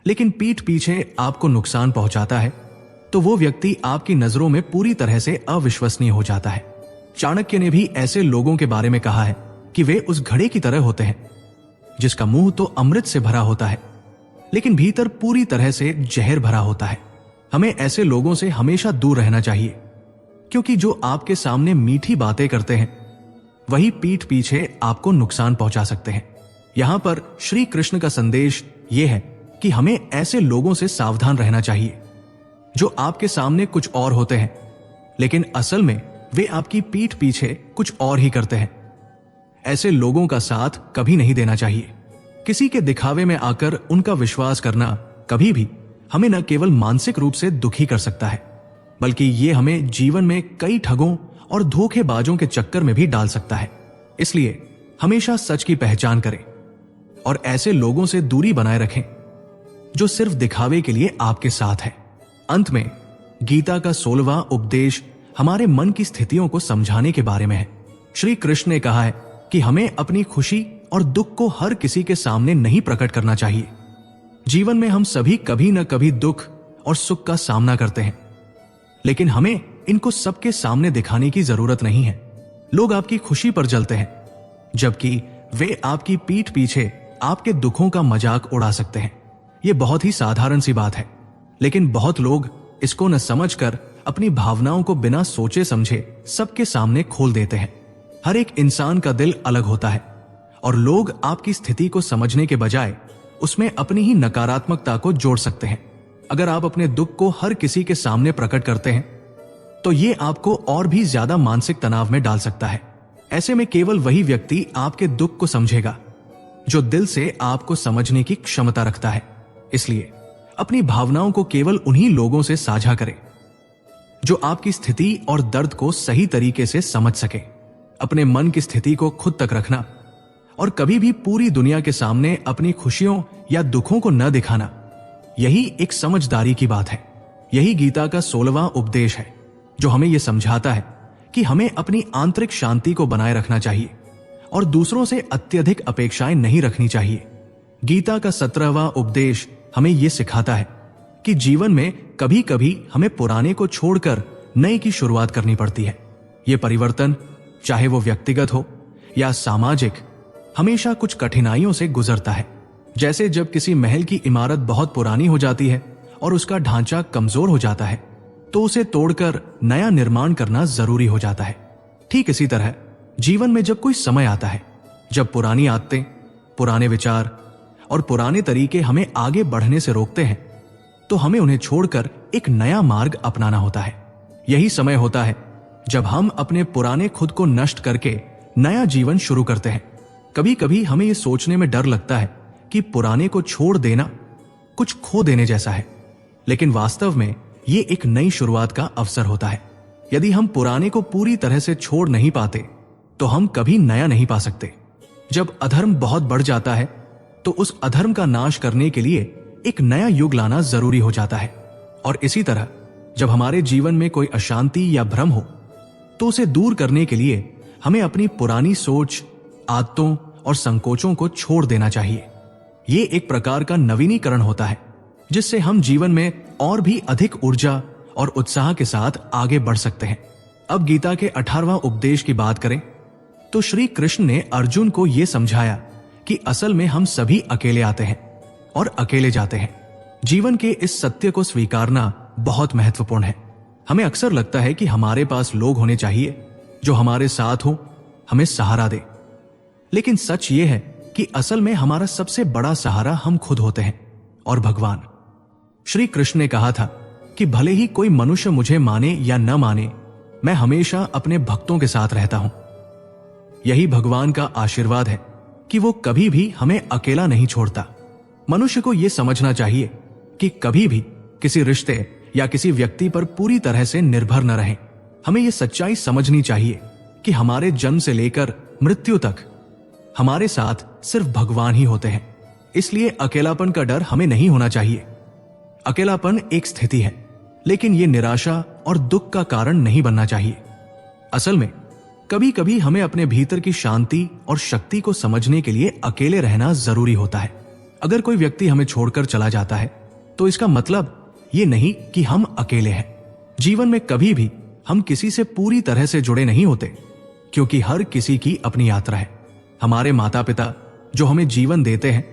लेकिन पीठ पीछे आपको नुकसान पहुंचाता है तो वो व्यक्ति आपकी नजरों में पूरी तरह से अविश्वसनीय हो जाता है। चाणक्य ने भी ऐसे लोगों के बारे में कहा है कि वे उस घड़े की तरह होते हैं जिसका मुंह तो अमृत से भरा होता है लेकिन भीतर पूरी तरह से जहर भरा होता है। हमें ऐसे लोगों से हमेशा दूर रहना चाहिए, क्योंकि जो आपके सामने मीठी बातें करते हैं वही पीठ पीछे आपको नुकसान पहुंचा सकते हैं। यहां पर श्री कृष्ण का संदेश यह है कि हमें ऐसे लोगों से सावधान रहना चाहिए जो आपके सामने कुछ और होते हैं लेकिन असल में वे आपकी पीठ पीछे कुछ और ही करते हैं। ऐसे लोगों का साथ कभी नहीं देना चाहिए। किसी के दिखावे में आकर उनका विश्वास करना कभी भी हमें न केवल मानसिक रूप से दुखी कर सकता है बल्कि ये हमें जीवन में कई ठगों और धोखेबाजों के चक्कर में भी डाल सकता है। इसलिए हमेशा सच की पहचान करें और ऐसे लोगों से दूरी बनाए रखें जो सिर्फ दिखावे के लिए आपके साथ है। अंत में गीता का 16वां उपदेश हमारे मन की स्थितियों को समझाने के बारे में है। श्री कृष्ण ने कहा है कि हमें अपनी खुशी और दुख को हर किसी के सामने नहीं प्रकट करना चाहिए। जीवन में हम सभी कभी न कभी दुख और सुख का सामना करते हैं, लेकिन हमें इनको सबके सामने दिखाने की जरूरत नहीं है। लोग आपकी खुशी पर जलते हैं जबकि वे आपकी पीठ पीछे आपके दुखों का मजाक उड़ा सकते हैं। यह बहुत ही साधारण सी बात है, लेकिन बहुत लोग इसको न समझकर अपनी भावनाओं को बिना सोचे समझे सबके सामने खोल देते हैं। हर एक इंसान का दिल अलग होता है और लोग आपकी स्थिति को समझने के बजाय उसमें अपनी ही नकारात्मकता को जोड़ सकते हैं। अगर आप अपने दुख को हर किसी के सामने प्रकट करते हैं तो ये आपको और भी ज्यादा मानसिक तनाव में डाल सकता है। ऐसे में केवल वही व्यक्ति आपके दुख को समझेगा जो दिल से आपको समझने की क्षमता रखता है। इसलिए अपनी भावनाओं को केवल उन्हीं लोगों से साझा करें जो आपकी स्थिति और दर्द को सही तरीके से समझ सके। अपने मन की स्थिति को खुद तक रखना और कभी भी पूरी दुनिया के सामने अपनी खुशियों या दुखों को न दिखाना, यही एक समझदारी की बात है। यही गीता का 16वां उपदेश है जो हमें यह समझाता है कि हमें अपनी आंतरिक शांति को बनाए रखना चाहिए और दूसरों से अत्यधिक अपेक्षाएं नहीं रखनी चाहिए। गीता का 17वां उपदेश हमें यह सिखाता है कि जीवन में कभी कभी हमें पुराने को छोड़कर नए की शुरुआत करनी पड़ती है। यह परिवर्तन, चाहे वो व्यक्तिगत हो या सामाजिक, हमेशा कुछ कठिनाइयों से गुजरता है। जैसे जब किसी महल की इमारत बहुत पुरानी हो जाती है और उसका ढांचा कमजोर हो जाता है, तो उसे तोड़कर नया निर्माण करना जरूरी हो जाता है। ठीक इसी तरह जीवन में जब कोई समय आता है जब पुरानी आदतें, पुराने विचार और पुराने तरीके हमें आगे बढ़ने से रोकते हैं, तो हमें उन्हें छोड़कर एक नया मार्ग अपनाना होता है। यही समय होता है जब हम अपने पुराने खुद को नष्ट करके नया जीवन शुरू करते हैं। कभी कभी हमें यह सोचने में डर लगता है कि पुराने को छोड़ देना कुछ खो देने जैसा है, लेकिन वास्तव में यह एक नई शुरुआत का अवसर होता है। यदि हम पुराने को पूरी तरह से छोड़ नहीं पाते तो हम कभी नया नहीं पा सकते। जब अधर्म बहुत बढ़ जाता है तो उस अधर्म का नाश करने के लिए एक नया युग लाना जरूरी हो जाता है। और इसी तरह जब हमारे जीवन में कोई अशांति या भ्रम हो तो उसे दूर करने के लिए हमें अपनी पुरानी सोच, आदतों और संकोचों को छोड़ देना चाहिए। ये एक प्रकार का नवीनीकरण होता है जिससे हम जीवन में और भी अधिक ऊर्जा और उत्साह के साथ आगे बढ़ सकते हैं। अब गीता के 18वां उपदेश की बात करें तो श्री कृष्ण ने अर्जुन को यह समझाया कि असल में हम सभी अकेले आते हैं और अकेले जाते हैं। जीवन के इस सत्य को स्वीकारना बहुत महत्वपूर्ण है। हमें अक्सर लगता है कि हमारे पास लोग होने चाहिए जो हमारे साथ हो, हमें सहारा दे, लेकिन सच ये है कि असल में हमारा सबसे बड़ा सहारा हम खुद होते हैं और भगवान। श्री कृष्ण ने कहा था कि भले ही कोई मनुष्य मुझे माने या न माने, मैं हमेशा अपने भक्तों के साथ रहता हूं। यही भगवान का आशीर्वाद है कि वो कभी भी हमें अकेला नहीं छोड़ता। मनुष्य को यह समझना चाहिए कि कभी भी किसी रिश्ते या किसी व्यक्ति पर पूरी तरह से निर्भर न रहें। हमें यह सच्चाई समझनी चाहिए कि हमारे जन्म से लेकर मृत्यु तक हमारे साथ सिर्फ भगवान ही होते हैं। इसलिए अकेलापन का डर हमें नहीं होना चाहिए। अकेलापन एक स्थिति है, लेकिन यह निराशा और दुख का कारण नहीं बनना चाहिए। असल में कभी कभी हमें अपने भीतर की शांति और शक्ति को समझने के लिए अकेले रहना जरूरी होता है। अगर कोई व्यक्ति हमें छोड़कर चला जाता है तो इसका मतलब ये नहीं कि हम अकेले हैं। जीवन में कभी भी हम किसी से पूरी तरह से जुड़े नहीं होते, क्योंकि हर किसी की अपनी यात्रा है। हमारे माता पिता जो हमें जीवन देते हैं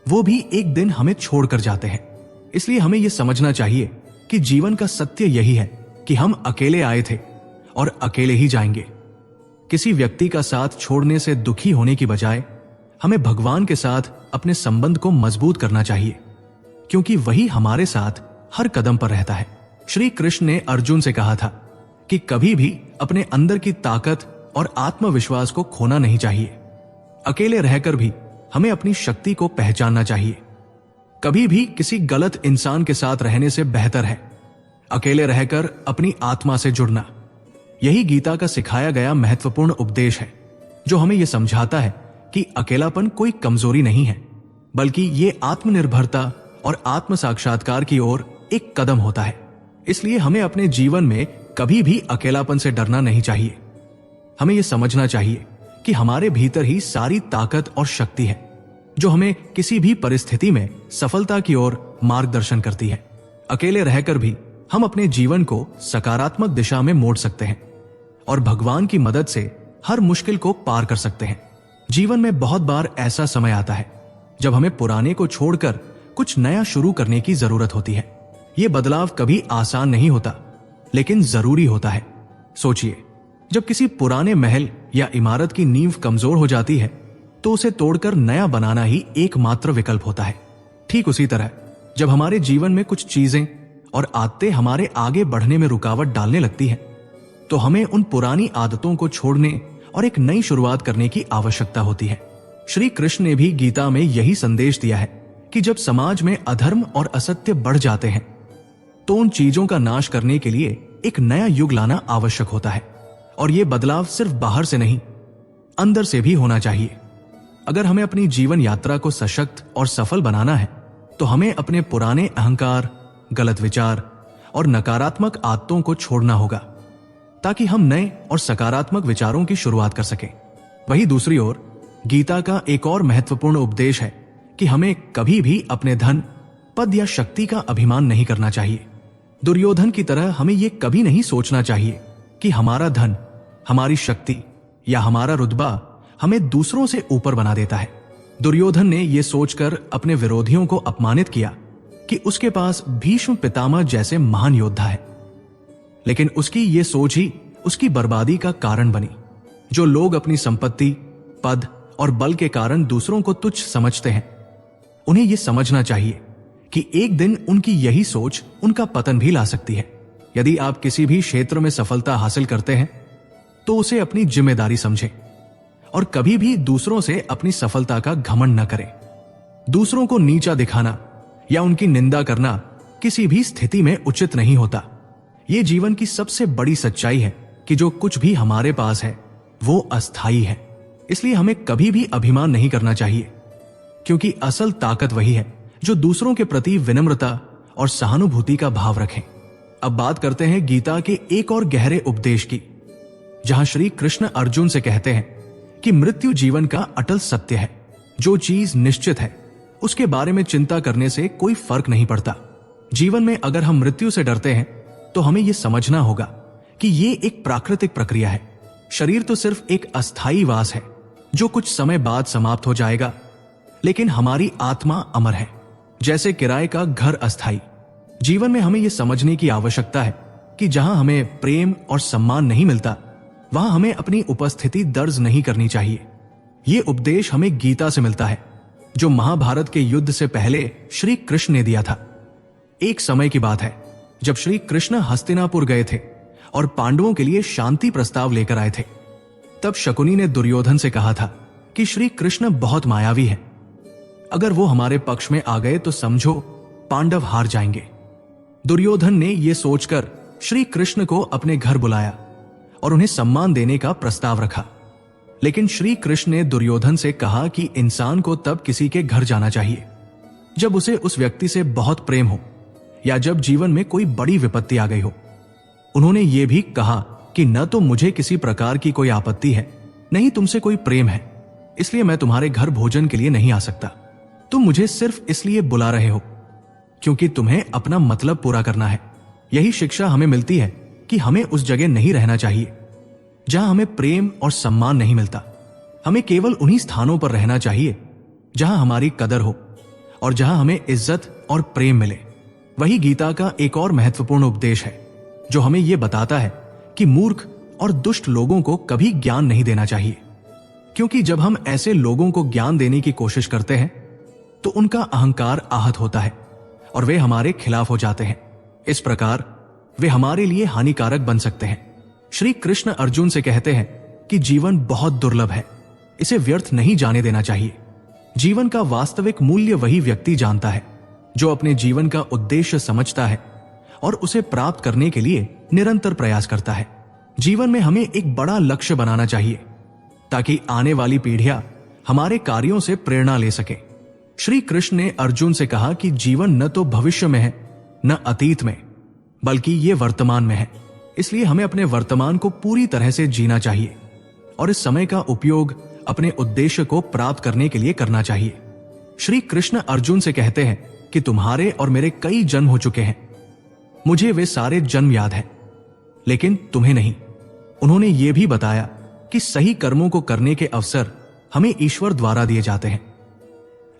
वो भी एक दिन हमें छोड़कर जाते हैं। इसलिए हमें यह समझना चाहिए कि जीवन का सत्य यही है कि हम अकेले आए थे और अकेले ही जाएंगे। किसी व्यक्ति का साथ छोड़ने से दुखी होने की बजाय हमें भगवान के साथ अपने संबंध को मजबूत करना चाहिए, क्योंकि वही हमारे साथ हर कदम पर रहता है। श्री कृष्ण ने अर्जुन से कहा था कि कभी भी अपने अंदर की ताकत और आत्मविश्वास को खोना नहीं चाहिए। अकेले रहकर भी हमें अपनी शक्ति को पहचानना चाहिए। कभी भी किसी गलत इंसान के साथ रहने से बेहतर है अकेले रहकर अपनी आत्मा से जुड़ना। यही गीता का सिखाया गया महत्वपूर्ण उपदेश है, जो हमें यह समझाता है कि अकेलापन कोई कमजोरी नहीं है, बल्कि ये आत्मनिर्भरता और आत्म साक्षात्कार की ओर एक कदम होता है। इसलिए हमें अपने जीवन में कभी भी अकेलापन से डरना नहीं चाहिए। हमें यह समझना चाहिए कि हमारे भीतर ही सारी ताकत और शक्ति है, जो हमें किसी भी परिस्थिति में सफलता की ओर मार्गदर्शन करती है। अकेले रहकर भी हम अपने जीवन को सकारात्मक दिशा में मोड़ सकते हैं और भगवान की मदद से हर मुश्किल को पार कर सकते हैं। जीवन में बहुत बार ऐसा समय आता है जब हमें पुराने को छोड़कर कुछ नया शुरू करने की जरूरत होती है। यह बदलाव कभी आसान नहीं होता, लेकिन जरूरी होता है। सोचिए, जब किसी पुराने महल या इमारत की नींव कमजोर हो जाती है तो उसे तोड़कर नया बनाना ही एकमात्र विकल्प होता है। ठीक उसी तरह जब हमारे जीवन में कुछ चीजें और आदतें हमारे आगे बढ़ने में रुकावट डालने लगती हैं, तो हमें उन पुरानी आदतों को छोड़ने और एक नई शुरुआत करने की आवश्यकता होती है। श्री कृष्ण ने भी गीता में यही संदेश दिया है कि जब समाज में अधर्म और असत्य बढ़ जाते हैं तो उन चीजों का नाश करने के लिए एक नया युग लाना आवश्यक होता है। और यह बदलाव सिर्फ बाहर से नहीं, अंदर से भी होना चाहिए। अगर हमें अपनी जीवन यात्रा को सशक्त और सफल बनाना है तो हमें अपने पुराने अहंकार, गलत विचार और नकारात्मक आदतों को छोड़ना होगा, ताकि हम नए और सकारात्मक विचारों की शुरुआत कर सकें। वहीं दूसरी ओर गीता का एक और महत्वपूर्ण उपदेश है कि हमें कभी भी अपने धन, पद या शक्ति का अभिमान नहीं करना चाहिए। दुर्योधन की तरह हमें यह कभी नहीं सोचना चाहिए कि हमारा धन, हमारी शक्ति या हमारा रुतबा हमें दूसरों से ऊपर बना देता है। दुर्योधन ने यह सोचकर अपने विरोधियों को अपमानित किया कि उसके पास भीष्म पितामह जैसे महान योद्धा है, लेकिन उसकी यह सोच ही उसकी बर्बादी का कारण बनी। जो लोग अपनी संपत्ति, पद और बल के कारण दूसरों को तुच्छ समझते हैं, उन्हें यह समझना चाहिए कि एक दिन उनकी यही सोच उनका पतन भी ला सकती है। यदि आप किसी भी क्षेत्र में सफलता हासिल करते हैं तो उसे अपनी जिम्मेदारी समझें और कभी भी दूसरों से अपनी सफलता का घमंड न करें। दूसरों को नीचा दिखाना या उनकी निंदा करना किसी भी स्थिति में उचित नहीं होता। यह जीवन की सबसे बड़ी सच्चाई है कि जो कुछ भी हमारे पास है वो अस्थायी है। इसलिए हमें कभी भी अभिमान नहीं करना चाहिए, क्योंकि असल ताकत वही है जो दूसरों के प्रति विनम्रता और सहानुभूति का भाव रखें। अब बात करते हैं गीता के एक और गहरे उपदेश की, जहां श्री कृष्ण अर्जुन से कहते हैं कि मृत्यु जीवन का अटल सत्य है। जो चीज निश्चित है उसके बारे में चिंता करने से कोई फर्क नहीं पड़ता। जीवन में अगर हम मृत्यु से डरते हैं तो हमें यह समझना होगा कि यह एक प्राकृतिक प्रक्रिया है। शरीर तो सिर्फ एक अस्थायी वास है जो कुछ समय बाद समाप्त हो जाएगा, लेकिन हमारी आत्मा अमर है, जैसे किराए का घर अस्थायी। जीवन में हमें यह समझने की आवश्यकता है कि जहां हमें प्रेम और सम्मान नहीं मिलता वहां हमें अपनी उपस्थिति दर्ज नहीं करनी चाहिए। यह उपदेश हमें गीता से मिलता है, जो महाभारत के युद्ध से पहले श्री कृष्ण ने दिया था। एक समय की बात है जब श्री कृष्ण हस्तिनापुर गए थे और पांडवों के लिए शांति प्रस्ताव लेकर आए थे। तब शकुनी ने दुर्योधन से कहा था कि श्री कृष्ण बहुत मायावी है, अगर वो हमारे पक्ष में आ गए तो समझो पांडव हार जाएंगे। दुर्योधन ने यह सोचकर श्री कृष्ण को अपने घर बुलाया और उन्हें सम्मान देने का प्रस्ताव रखा। लेकिन श्री कृष्ण ने दुर्योधन से कहा कि इंसान को तब किसी के घर जाना चाहिए जब उसे उस व्यक्ति से बहुत प्रेम हो या जब जीवन में कोई बड़ी विपत्ति आ गई हो। उन्होंने ये भी कहा कि न तो मुझे किसी प्रकार की कोई आपत्ति है, नहीं तुमसे कोई प्रेम है, इसलिए मैं तुम्हारे घर भोजन के लिए नहीं आ सकता। तुम मुझे सिर्फ इसलिए बुला रहे हो क्योंकि तुम्हें अपना मतलब पूरा करना है। यही शिक्षा हमें मिलती है कि हमें उस जगह नहीं रहना चाहिए जहां हमें प्रेम और सम्मान नहीं मिलता। हमें केवल उन्हीं स्थानों पर रहना चाहिए जहां हमारी कदर हो और जहां हमें इज्जत और प्रेम मिले। वही गीता का एक और महत्वपूर्ण उपदेश है जो हमें यह बताता है कि मूर्ख और दुष्ट लोगों को कभी ज्ञान नहीं देना चाहिए, क्योंकि जब हम ऐसे लोगों को ज्ञान देने की कोशिश करते हैं तो उनका अहंकार आहत होता है और वे हमारे खिलाफ हो जाते हैं। इस प्रकार वे हमारे लिए हानिकारक बन सकते हैं। श्री कृष्ण अर्जुन से कहते हैं कि जीवन बहुत दुर्लभ है, इसे व्यर्थ नहीं जाने देना चाहिए। जीवन का वास्तविक मूल्य वही व्यक्ति जानता है जो अपने जीवन का उद्देश्य समझता है और उसे प्राप्त करने के लिए निरंतर प्रयास करता है। जीवन में हमें एक बड़ा लक्ष्य बनाना चाहिए ताकि आने वाली पीढ़ियां हमारे कार्यों से प्रेरणा ले सके। श्री कृष्ण ने अर्जुन से कहा कि जीवन न तो भविष्य में है न अतीत में, बल्कि ये वर्तमान में है। इसलिए हमें अपने वर्तमान को पूरी तरह से जीना चाहिए और इस समय का उपयोग अपने उद्देश्य को प्राप्त करने के लिए करना चाहिए। श्री कृष्ण अर्जुन से कहते हैं कि तुम्हारे और मेरे कई जन्म हो चुके हैं, मुझे वे सारे जन्म याद हैं, लेकिन तुम्हें नहीं। उन्होंने ये भी बताया कि सही कर्मों को करने के अवसर हमें ईश्वर द्वारा दिए जाते हैं,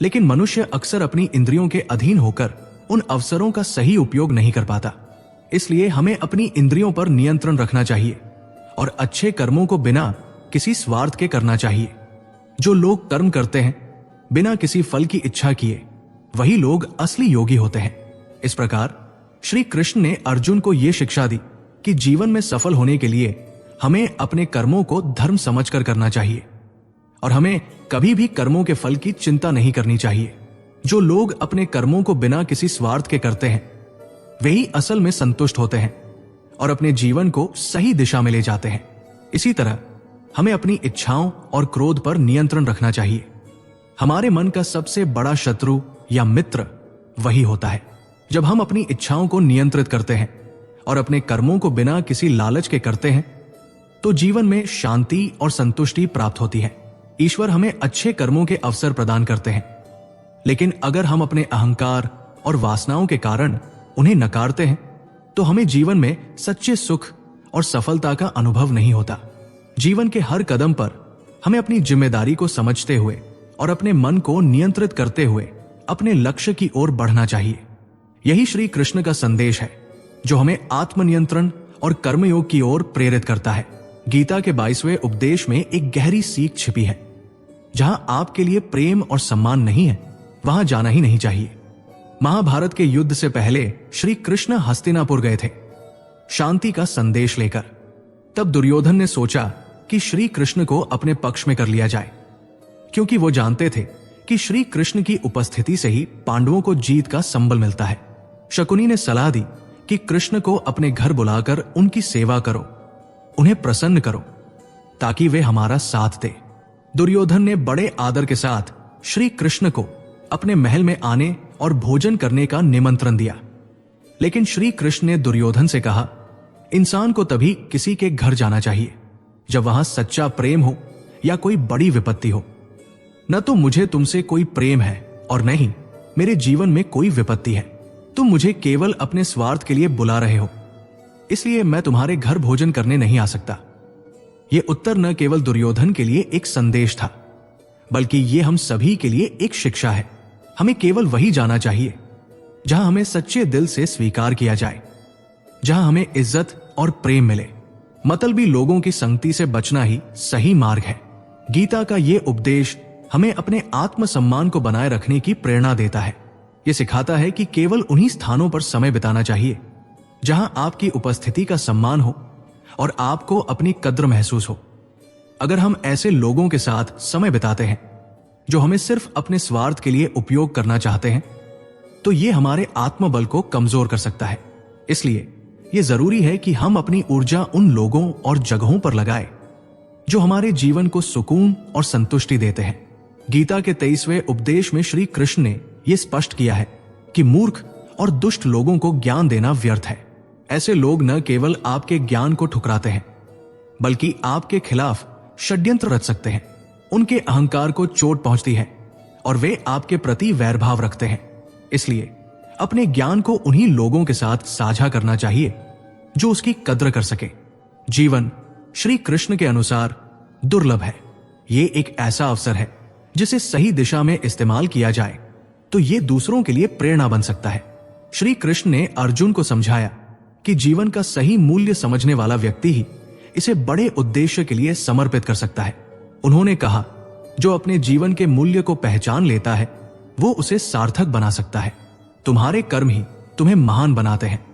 लेकिन मनुष्य अक्सर अपनी इंद्रियों के अधीन होकर उन अवसरों का सही उपयोग नहीं कर पाता। इसलिए हमें अपनी इंद्रियों पर नियंत्रण रखना चाहिए और अच्छे कर्मों को बिना किसी स्वार्थ के करना चाहिए। जो लोग कर्म करते हैं बिना किसी फल की इच्छा किए, वही लोग असली योगी होते हैं। इस प्रकार श्री कृष्ण ने अर्जुन को यह शिक्षा दी कि जीवन में सफल होने के लिए हमें अपने कर्मों को धर्म समझकर करना चाहिए और हमें कभी भी कर्मों के फल की चिंता नहीं करनी चाहिए। जो लोग अपने कर्मों को बिना किसी स्वार्थ के करते हैं वही असल में संतुष्ट होते हैं और अपने जीवन को सही दिशा में ले जाते हैं। इसी तरह हमें अपनी इच्छाओं और क्रोध पर नियंत्रण रखना चाहिए। हमारे मन का सबसे बड़ा शत्रु या मित्र वही होता है। जब हम अपनी इच्छाओं को नियंत्रित करते हैं और अपने कर्मों को बिना किसी लालच के करते हैं तो जीवन में शांति और संतुष्टि प्राप्त होती है। ईश्वर हमें अच्छे कर्मों के अवसर प्रदान करते हैं, लेकिन अगर हम अपने अहंकार और वासनाओं के कारण उन्हें नकारते हैं तो हमें जीवन में सच्चे सुख और सफलता का अनुभव नहीं होता। जीवन के हर कदम पर हमें अपनी जिम्मेदारी को समझते हुए और अपने मन को नियंत्रित करते हुए अपने लक्ष्य की ओर बढ़ना चाहिए। यही श्री कृष्ण का संदेश है जो हमें आत्मनियंत्रण और कर्मयोग की ओर प्रेरित करता है। गीता के 22वें उपदेश में एक गहरी सीख छिपी है। जहां आपके लिए प्रेम और सम्मान नहीं है, वहां जाना ही नहीं चाहिए। महाभारत के युद्ध से पहले श्री कृष्ण हस्तिनापुर गए थे शांति का संदेश लेकर। तब दुर्योधन ने सोचा कि श्री कृष्ण को अपने पक्ष में कर लिया जाए, क्योंकि वो जानते थे कि श्री कृष्ण की उपस्थिति से ही पांडवों को जीत का संबल मिलता है। शकुनी ने सलाह दी कि कृष्ण को अपने घर बुलाकर उनकी सेवा करो, उन्हें प्रसन्न करो, ताकि वे हमारा साथ दे। दुर्योधन ने बड़े आदर के साथ श्री कृष्ण को अपने महल में आने और भोजन करने का निमंत्रण दिया। लेकिन श्री कृष्ण ने दुर्योधन से कहा, इंसान को तभी किसी के घर जाना चाहिए जब वहां सच्चा प्रेम हो या कोई बड़ी विपत्ति हो। न तो मुझे तुमसे कोई प्रेम है और न ही मेरे जीवन में कोई विपत्ति है। तुम मुझे केवल अपने स्वार्थ के लिए बुला रहे हो, इसलिए मैं तुम्हारे घर भोजन करने नहीं आ सकता। यह उत्तर न केवल दुर्योधन के लिए एक संदेश था, बल्कि यह हम सभी के लिए एक शिक्षा है। हमें केवल वही जाना चाहिए जहां हमें सच्चे दिल से स्वीकार किया जाए, जहां हमें इज्जत और प्रेम मिले। मतलबी लोगों की संगति से बचना ही सही मार्ग है। गीता का यह उपदेश हमें अपने आत्मसम्मान को बनाए रखने की प्रेरणा देता है। यह सिखाता है कि केवल उन्हीं स्थानों पर समय बिताना चाहिए जहां आपकी उपस्थिति का सम्मान हो और आपको अपनी कद्र महसूस हो। अगर हम ऐसे लोगों के साथ समय बिताते हैं जो हमें सिर्फ अपने स्वार्थ के लिए उपयोग करना चाहते हैं, तो यह हमारे आत्मबल को कमजोर कर सकता है। इसलिए यह जरूरी है कि हम अपनी ऊर्जा उन लोगों और जगहों पर लगाएं जो हमारे जीवन को सुकून और संतुष्टि देते हैं। गीता के 23वें उपदेश में श्री कृष्ण ने यह स्पष्ट किया है कि मूर्ख और दुष्ट लोगों को ज्ञान देना व्यर्थ है। ऐसे लोग न केवल आपके ज्ञान को ठुकराते हैं, बल्कि आपके खिलाफ षड्यंत्र रच सकते हैं। उनके अहंकार को चोट पहुंचती है और वे आपके प्रति वैरभाव रखते हैं। इसलिए अपने ज्ञान को उन्हीं लोगों के साथ साझा करना चाहिए जो उसकी कद्र कर सके। जीवन श्री कृष्ण के अनुसार दुर्लभ है। ये एक ऐसा अवसर है जिसे सही दिशा में इस्तेमाल किया जाए तो ये दूसरों के लिए प्रेरणा बन सकता है। श्री कृष्ण ने अर्जुन को समझाया कि जीवन का सही मूल्य समझने वाला व्यक्ति ही इसे बड़े उद्देश्य के लिए समर्पित कर सकता है। उन्होंने कहा, जो अपने जीवन के मूल्य को पहचान लेता है वो उसे सार्थक बना सकता है। तुम्हारे कर्म ही तुम्हें महान बनाते हैं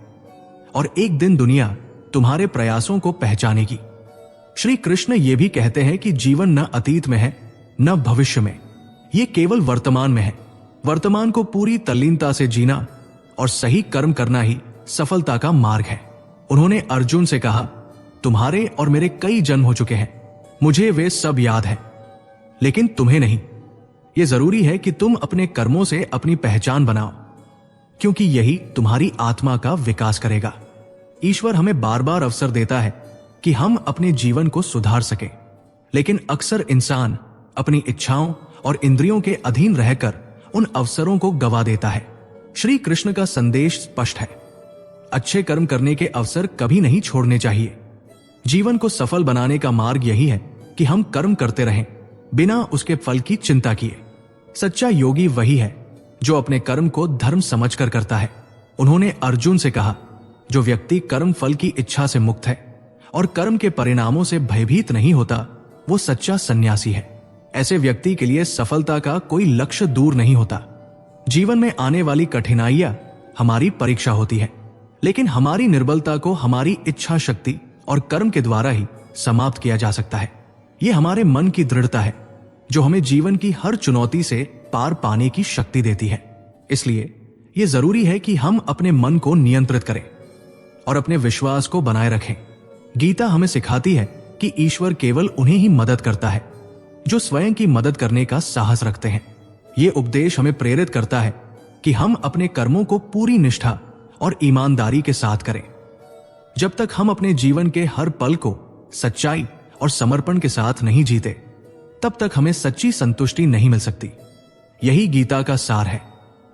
और एक दिन दुनिया तुम्हारे प्रयासों को पहचानेगी। श्री कृष्ण ये भी कहते हैं कि जीवन न अतीत में है न भविष्य में, ये केवल वर्तमान में है। वर्तमान को पूरी तल्लीनता से जीना और सही कर्म करना ही सफलता का मार्ग है। उन्होंने अर्जुन से कहा, तुम्हारे और मेरे कई जन्म हो चुके हैं, मुझे वे सब याद है, लेकिन तुम्हें नहीं। यह जरूरी है कि तुम अपने कर्मों से अपनी पहचान बनाओ, क्योंकि यही तुम्हारी आत्मा का विकास करेगा। ईश्वर हमें बार बार अवसर देता है कि हम अपने जीवन को सुधार सकें, लेकिन अक्सर इंसान अपनी इच्छाओं और इंद्रियों के अधीन रहकर उन अवसरों को गवा देता है। श्री कृष्ण का संदेश स्पष्ट है, अच्छे कर्म करने के अवसर कभी नहीं छोड़ने चाहिए। जीवन को सफल बनाने का मार्ग यही है कि हम कर्म करते रहें बिना उसके फल की चिंता किए। सच्चा योगी वही है जो अपने कर्म को धर्म समझकर करता है। उन्होंने अर्जुन से कहा, जो व्यक्ति कर्म फल की इच्छा से मुक्त है और कर्म के परिणामों से भयभीत नहीं होता, वो सच्चा सन्यासी है। ऐसे व्यक्ति के लिए सफलता का कोई लक्ष्य दूर नहीं होता। जीवन में आने वाली कठिनाइयां हमारी परीक्षा होती है, लेकिन हमारी निर्बलता को हमारी इच्छा शक्ति और कर्म के द्वारा ही समाप्त किया जा सकता है। यह हमारे मन की दृढ़ता है जो हमें जीवन की हर चुनौती से पार पाने की शक्ति देती है। इसलिए यह जरूरी है कि हम अपने मन को नियंत्रित करें और अपने विश्वास को बनाए रखें। गीता हमें सिखाती है कि ईश्वर केवल उन्हें ही मदद करता है जो स्वयं की मदद करने का साहस रखते हैं। यह उपदेश हमें प्रेरित करता है कि हम अपने कर्मों को पूरी निष्ठा और ईमानदारी के साथ करें। जब तक हम अपने जीवन के हर पल को सच्चाई और समर्पण के साथ नहीं जीते, तब तक हमें सच्ची संतुष्टि नहीं मिल सकती। यही गीता का सार है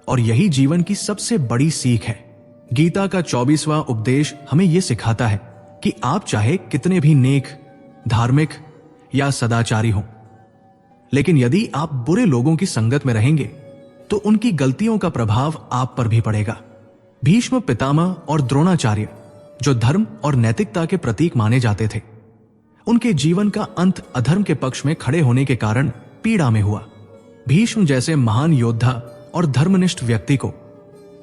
और यही जीवन की सबसे बड़ी सीख है। गीता का 24वां उपदेश हमें यह सिखाता है कि आप चाहे कितने भी नेक, धार्मिक या सदाचारी हों, लेकिन यदि आप बुरे लोगों की संगत में रहेंगे तो उनकी गलतियों का प्रभाव आप पर भी पड़ेगा। भीष्म पितामह और द्रोणाचार्य, जो धर्म और नैतिकता के प्रतीक माने जाते थे, उनके जीवन का अंत अधर्म के पक्ष में खड़े होने के कारण पीड़ा में हुआ। भीष्म जैसे महान योद्धा और धर्मनिष्ठ व्यक्ति को,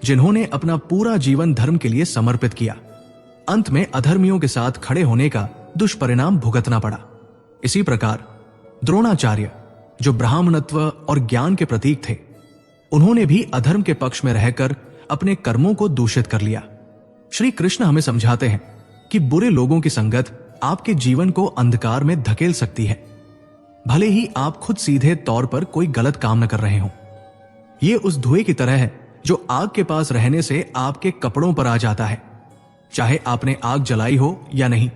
जिन्होंने अपना पूरा जीवन धर्म के लिए समर्पित किया, अंत में अधर्मियों के साथ खड़े होने का दुष्परिणाम भुगतना पड़ा। इसी प्रकार द्रोणाचार्य, जो ब्राह्मणत्व और ज्ञान के प्रतीक थे, उन्होंने भी अधर्म के पक्ष में रहकर अपने कर्मों को दूषित कर लिया। श्री कृष्ण हमें समझाते हैं कि बुरे लोगों की संगत आपके जीवन को अंधकार में धकेल सकती है, भले ही आप खुद सीधे तौर पर कोई गलत काम न कर रहे हों। यह उस धुएं की तरह है जो आग के पास रहने से आपके कपड़ों पर आ जाता है, चाहे आपने आग जलाई हो या नहीं।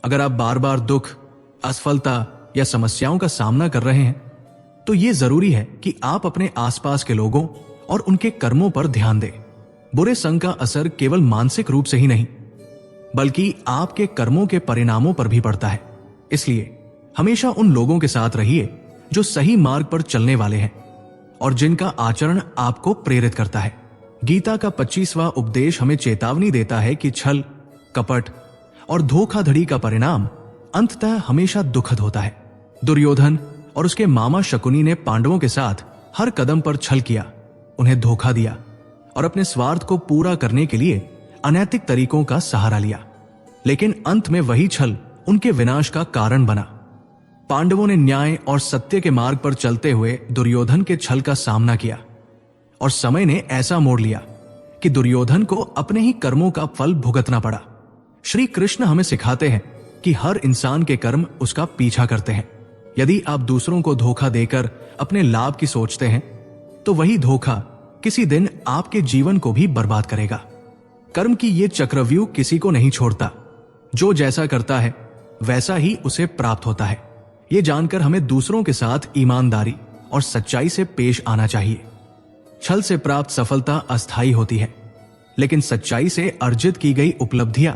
अगर आप बार बार दुख, असफलता या समस्याओं का सामना कर रहे हैं, तो यह जरूरी है कि आप अपने आसपास के लोगों और उनके कर्मों पर ध्यान दें। बुरे संग का असर केवल मानसिक रूप से ही नहीं, बल्कि आपके कर्मों के परिणामों पर भी पड़ता है। इसलिए हमेशा उन लोगों के साथ रहिए जो सही मार्ग पर चलने वाले हैं और जिनका आचरण आपको प्रेरित करता है। गीता का 25वां उपदेश हमें चेतावनी देता है कि छल, कपट और धोखाधड़ी का परिणाम अंततः हमेशा दुखद होता है। दुर्योधन और उसके मामा शकुनी ने पांडवों के साथ हर कदम पर छल किया, उन्हें धोखा दिया और अपने स्वार्थ को पूरा करने के लिए अनैतिक तरीकों का सहारा लिया। लेकिन अंत में वही छल उनके विनाश का कारण बना। पांडवों ने न्याय और सत्य के मार्ग पर चलते हुए दुर्योधन के छल का सामना किया और समय ने ऐसा मोड़ लिया कि दुर्योधन को अपने ही कर्मों का फल भुगतना पड़ा। श्री कृष्ण हमें सिखाते हैं कि हर इंसान के कर्म उसका पीछा करते हैं। यदि आप दूसरों को धोखा देकर अपने लाभ की सोचते हैं, तो वही धोखा किसी दिन आपके जीवन को भी बर्बाद करेगा। कर्म की ये चक्रव्यूह किसी को नहीं छोड़ता। जो जैसा करता है वैसा ही उसे प्राप्त होता है। ये जानकर हमें दूसरों के साथ ईमानदारी और सच्चाई से पेश आना चाहिए। छल से प्राप्त सफलता अस्थायी होती है, लेकिन सच्चाई से अर्जित की गई उपलब्धियां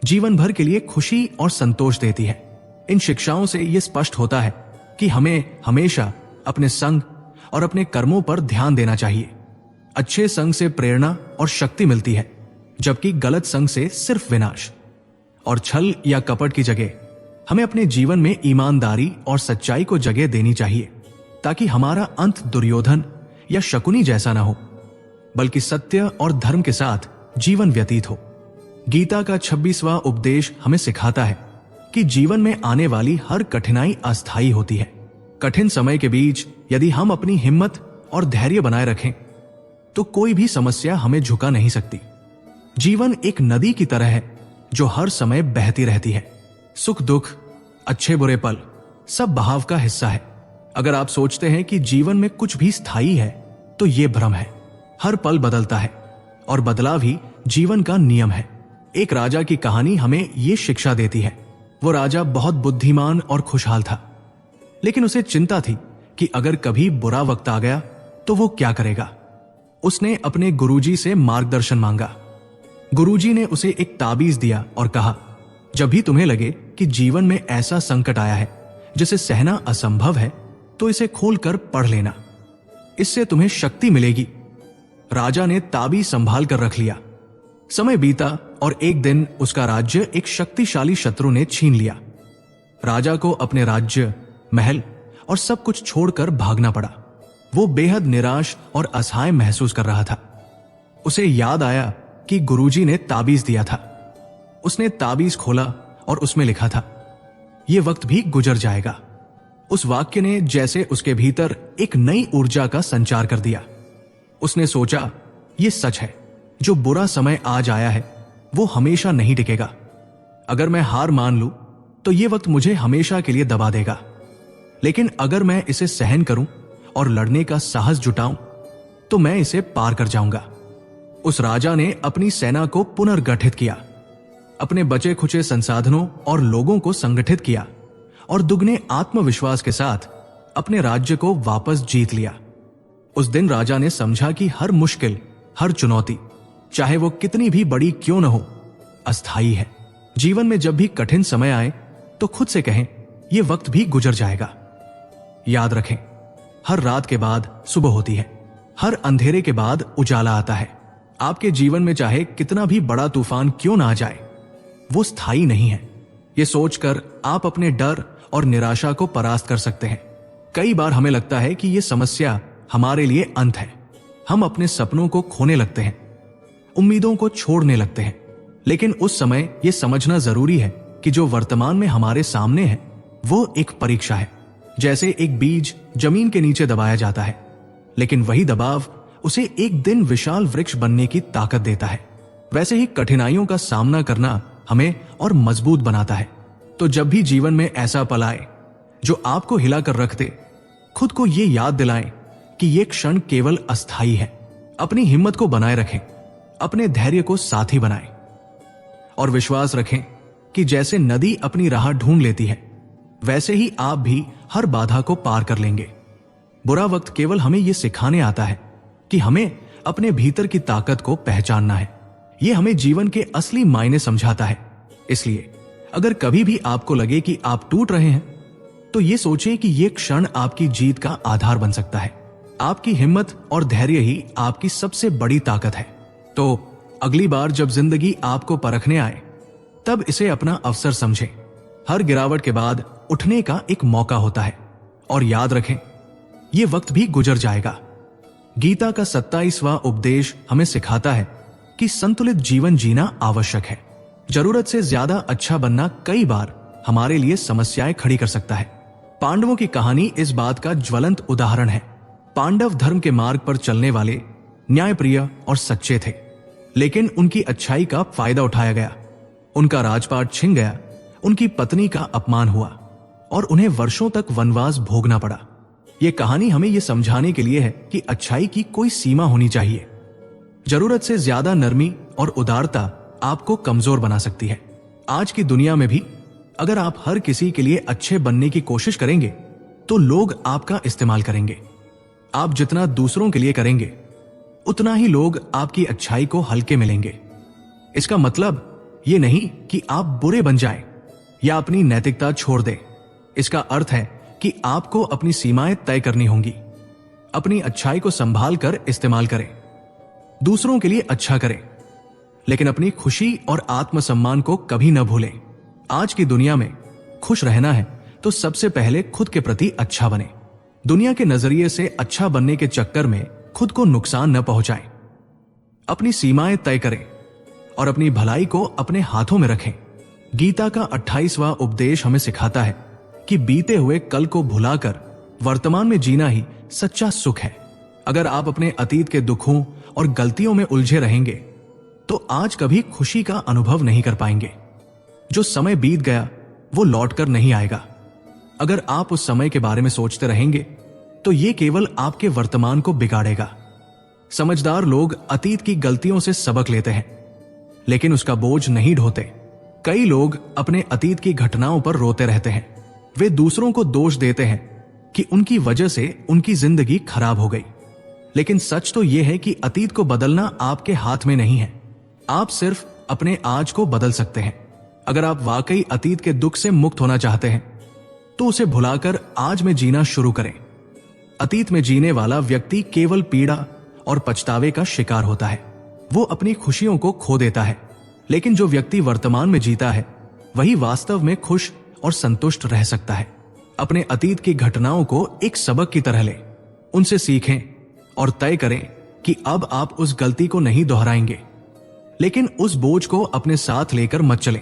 जीवन भर के लिए खुशी और संतोष देती है। इन शिक्षाओं से यह स्पष्ट होता है कि हमें हमेशा अपने संग और अपने कर्मों पर ध्यान देना चाहिए। अच्छे संग से प्रेरणा और शक्ति मिलती है, जबकि गलत संग से सिर्फ विनाश। और छल या कपट की जगह हमें अपने जीवन में ईमानदारी और सच्चाई को जगह देनी चाहिए, ताकि हमारा अंत दुर्योधन या शकुनी जैसा ना हो, बल्कि सत्य और धर्म के साथ जीवन व्यतीत हो। गीता का 26वां उपदेश हमें सिखाता है कि जीवन में आने वाली हर कठिनाई अस्थायी होती है। कठिन समय के बीच यदि हम अपनी हिम्मत और धैर्य बनाए रखें, तो कोई भी समस्या हमें झुका नहीं सकती। जीवन एक नदी की तरह है जो हर समय बहती रहती है। सुख दुख, अच्छे बुरे पल सब बहाव का हिस्सा है। अगर आप सोचते हैं कि जीवन में कुछ भी स्थायी है, तो यह भ्रम है। हर पल बदलता है और बदलाव ही जीवन का नियम है। एक राजा की कहानी हमें यह शिक्षा देती है। वो राजा बहुत बुद्धिमान और खुशहाल था, लेकिन उसे चिंता थी कि अगर कभी बुरा वक्त आ गया तो वो क्या करेगा। उसने अपने गुरुजी से मार्गदर्शन मांगा। गुरुजी ने उसे एक ताबीज दिया और कहा, जब भी तुम्हें लगे कि जीवन में ऐसा संकट आया है जिसे सहना असंभव है, तो इसे खोलकर पढ़ लेना, इससे तुम्हें शक्ति मिलेगी। राजा ने ताबीज संभाल कर रख लिया। समय बीता और एक दिन उसका राज्य एक शक्तिशाली शत्रु ने छीन लिया। राजा को अपने राज्य, महल और सब कुछ छोड़कर भागना पड़ा। वो बेहद निराश और असहाय महसूस कर रहा था। उसे याद आया कि गुरुजी ने ताबीज दिया था। उसने ताबीज खोला और उसमें लिखा था, यह वक्त भी गुजर जाएगा। उस वाक्य ने जैसे उसके भीतर एक नई ऊर्जा का संचार कर दिया। उसने सोचा, यह सच है, जो बुरा समय आज आया है वो हमेशा नहीं टिकेगा। अगर मैं हार मान लूं तो यह वक्त मुझे हमेशा के लिए दबा देगा, लेकिन अगर मैं इसे सहन करूं और लड़ने का साहस जुटाऊं तो मैं इसे पार कर जाऊंगा। उस राजा ने अपनी सेना को पुनर्गठित किया, अपने बचे खुचे संसाधनों और लोगों को संगठित किया और दुगने आत्मविश्वास के साथ अपने राज्य को वापस जीत लिया। उस दिन राजा ने समझा कि हर मुश्किल, हर चुनौती, चाहे वो कितनी भी बड़ी क्यों न हो, अस्थायी है। जीवन में जब भी कठिन समय आए तो खुद से कहें, यह वक्त भी गुजर जाएगा। याद रखें, हर रात के बाद सुबह होती है, हर अंधेरे के बाद उजाला आता है। आपके जीवन में चाहे कितना भी बड़ा तूफान क्यों ना आ जाए, वो स्थायी नहीं है। ये सोचकर आप अपने डर और निराशा को परास्त कर सकते हैं। कई बार हमें लगता है कि ये समस्या हमारे लिए अंत है। हम अपने सपनों को खोने लगते हैं, उम्मीदों को छोड़ने लगते हैं। लेकिन उस समय यह समझना जरूरी है कि जो वर्तमान में हमारे सामने है वो एक परीक्षा है। जैसे एक बीज जमीन के नीचे दबाया जाता है, लेकिन वही दबाव उसे एक दिन विशाल वृक्ष बनने की ताकत देता है। वैसे ही कठिनाइयों का सामना करना हमें और मजबूत बनाता है। तो जब भी जीवन में ऐसा पल आए जो आपको हिलाकर रख दे, खुद को ये याद दिलाएं कि ये क्षण केवल अस्थायी है। अपनी हिम्मत को बनाए रखें, अपने धैर्य को साथी बनाएं और विश्वास रखें कि जैसे नदी अपनी राह ढूंढ लेती है, वैसे ही आप भी हर बाधा को पार कर लेंगे। बुरा वक्त केवल हमें यह सिखाने आता है कि हमें अपने भीतर की ताकत को पहचानना है। यह हमें जीवन के असली मायने समझाता है। इसलिए अगर कभी भी आपको लगे कि आप टूट रहे हैं, तो यह सोचें कि यह क्षण आपकी जीत का आधार बन सकता है। आपकी हिम्मत और धैर्य ही आपकी सबसे बड़ी ताकत है। तो अगली बार जब जिंदगी आपको परखने आए, तब इसे अपना अवसर समझें। हर गिरावट के बाद उठने का एक मौका होता है। और याद रखें, यह वक्त भी गुजर जाएगा। गीता का 27वां उपदेश हमें सिखाता है कि संतुलित जीवन जीना आवश्यक है। जरूरत से ज्यादा अच्छा बनना कई बार हमारे लिए समस्याएं खड़ी कर सकता है। पांडवों की कहानी इस बात का ज्वलंत उदाहरण है। पांडव धर्म के मार्ग पर चलने वाले, न्यायप्रिय और सच्चे थे, लेकिन उनकी अच्छाई का फायदा उठाया गया। उनका राजपाट छिन गया, उनकी पत्नी का अपमान हुआ और उन्हें वर्षों तक वनवास भोगना पड़ा। यह कहानी हमें यह समझाने के लिए है कि अच्छाई की कोई सीमा होनी चाहिए। जरूरत से ज्यादा नरमी और उदारता आपको कमजोर बना सकती है। आज की दुनिया में भी अगर आप हर किसी के लिए अच्छे बनने की कोशिश करेंगे, तो लोग आपका इस्तेमाल करेंगे। आप जितना दूसरों के लिए करेंगे, उतना ही लोग आपकी अच्छाई को हल्के मिलेंगे। इसका मतलब ये नहीं कि आप बुरे बन जाएं या अपनी नैतिकता छोड़ दें। इसका अर्थ है कि आपको अपनी सीमाएं तय करनी होंगी। अपनी अच्छाई को संभाल कर इस्तेमाल करें, दूसरों के लिए अच्छा करें, लेकिन अपनी खुशी और आत्मसम्मान को कभी न भूलें। आज की दुनिया में खुश रहना है तो सबसे पहले खुद के प्रति अच्छा बने। दुनिया के नजरिए से अच्छा बनने के चक्कर में खुद को नुकसान न पहुंचाएं। अपनी सीमाएं तय करें और अपनी भलाई को अपने हाथों में रखें। गीता का 28वां उपदेश हमें सिखाता है कि बीते हुए कल को भुलाकर वर्तमान में जीना ही सच्चा सुख है। अगर आप अपने अतीत के दुखों और गलतियों में उलझे रहेंगे, तो आज कभी खुशी का अनुभव नहीं कर पाएंगे। जो समय बीत गया वो लौटकर नहीं आएगा। अगर आप उस समय के बारे में सोचते रहेंगे, तो ये केवल आपके वर्तमान को बिगाड़ेगा। समझदार लोग अतीत की गलतियों से सबक लेते हैं, लेकिन उसका बोझ नहीं ढोते। कई लोग अपने अतीत की घटनाओं पर रोते रहते हैं। वे दूसरों को दोष देते हैं कि उनकी वजह से उनकी जिंदगी खराब हो गई। लेकिन सच तो यह है कि अतीत को बदलना आपके हाथ में नहीं है। आप सिर्फ अपने आज को बदल सकते हैं। अगर आप वाकई अतीत के दुख से मुक्त होना चाहते हैं, तो उसे भुलाकर आज में जीना शुरू करें। अतीत में जीने वाला व्यक्ति केवल पीड़ा और पछतावे का शिकार होता है। वो अपनी खुशियों को खो देता है। लेकिन जो व्यक्ति वर्तमान में जीता है, वही वास्तव में खुश और संतुष्ट रह सकता है। अपने अतीत की घटनाओं को एक सबक की तरह लें, उनसे सीखें और तय करें कि अब आप उस गलती को नहीं दोहराएंगे। लेकिन उस बोझ को अपने साथ लेकर मत चलें।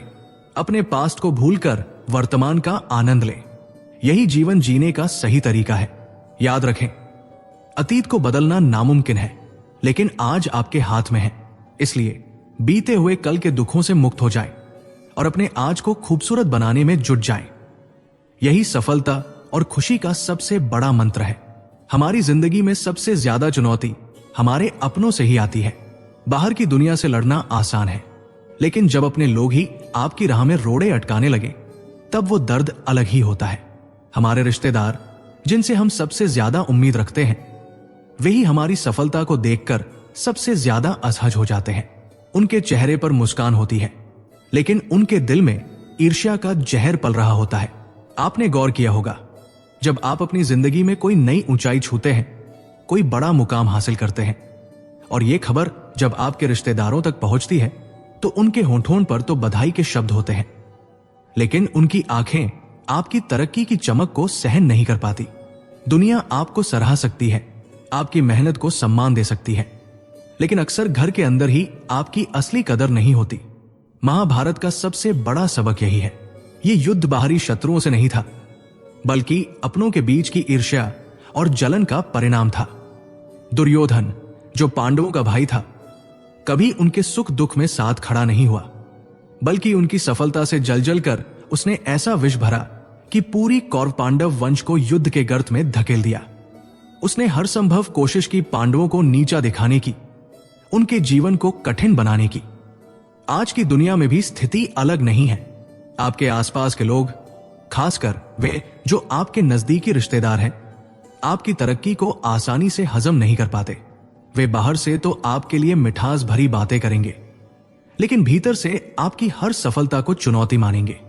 अपने पास्ट को भूलकर वर्तमान का आनंद लें। यही जीवन जीने का सही तरीका है। याद रखें, अतीत को बदलना नामुमकिन है, लेकिन आज आपके हाथ में है। इसलिए बीते हुए कल के दुखों से मुक्त हो जाएं और अपने आज को खूबसूरत बनाने में जुट जाएं। यही सफलता और खुशी का सबसे बड़ा मंत्र है। हमारी जिंदगी में सबसे ज्यादा चुनौती हमारे अपनों से ही आती है। बाहर की दुनिया से लड़ना आसान है, लेकिन जब अपने लोग ही आपकी राह में रोड़े अटकाने लगे, तब वो दर्द अलग ही होता है। हमारे रिश्तेदार, जिनसे हम सबसे ज्यादा उम्मीद रखते हैं, वही हमारी सफलता को देखकर सबसे ज्यादा असहज हो जाते हैं। उनके चेहरे पर मुस्कान होती है, लेकिन उनके दिल में ईर्ष्या का जहर पल रहा होता है। आपने गौर किया होगा, जब आप अपनी जिंदगी में कोई नई ऊंचाई छूते हैं, कोई बड़ा मुकाम हासिल करते हैं, और ये खबर जब आपके रिश्तेदारों तक पहुंचती है, तो उनके होंठों पर तो बधाई के शब्द होते हैं, लेकिन उनकी आंखें आपकी तरक्की की चमक को सहन नहीं कर पाती। दुनिया आपको सराह सकती है, आपकी मेहनत को सम्मान दे सकती है, लेकिन अक्सर घर के अंदर ही आपकी असली कदर नहीं होती। महाभारत का सबसे बड़ा सबक यही है। ये युद्ध बाहरी शत्रुओं से नहीं था, बल्कि अपनों के बीच की ईर्ष्या और जलन का परिणाम था। दुर्योधन, जो पांडवों का भाई था, कभी उनके सुख दुख में साथ खड़ा नहीं हुआ, बल्कि उनकी सफलता से जल कर उसने ऐसा विष भरा कि पूरी कौरव पांडव वंश को युद्ध के गर्त में धकेल दिया। उसने हर संभव कोशिश की पांडवों को नीचा दिखाने की, उनके जीवन को कठिन बनाने की। आज की दुनिया में भी स्थिति अलग नहीं है। आपके आसपास के लोग, खासकर वे जो आपके नजदीकी रिश्तेदार हैं, आपकी तरक्की को आसानी से हजम नहीं कर पाते। वे बाहर से तो आपके लिए मिठास भरी बातें करेंगे, लेकिन भीतर से आपकी हर सफलता को चुनौती मानेंगे।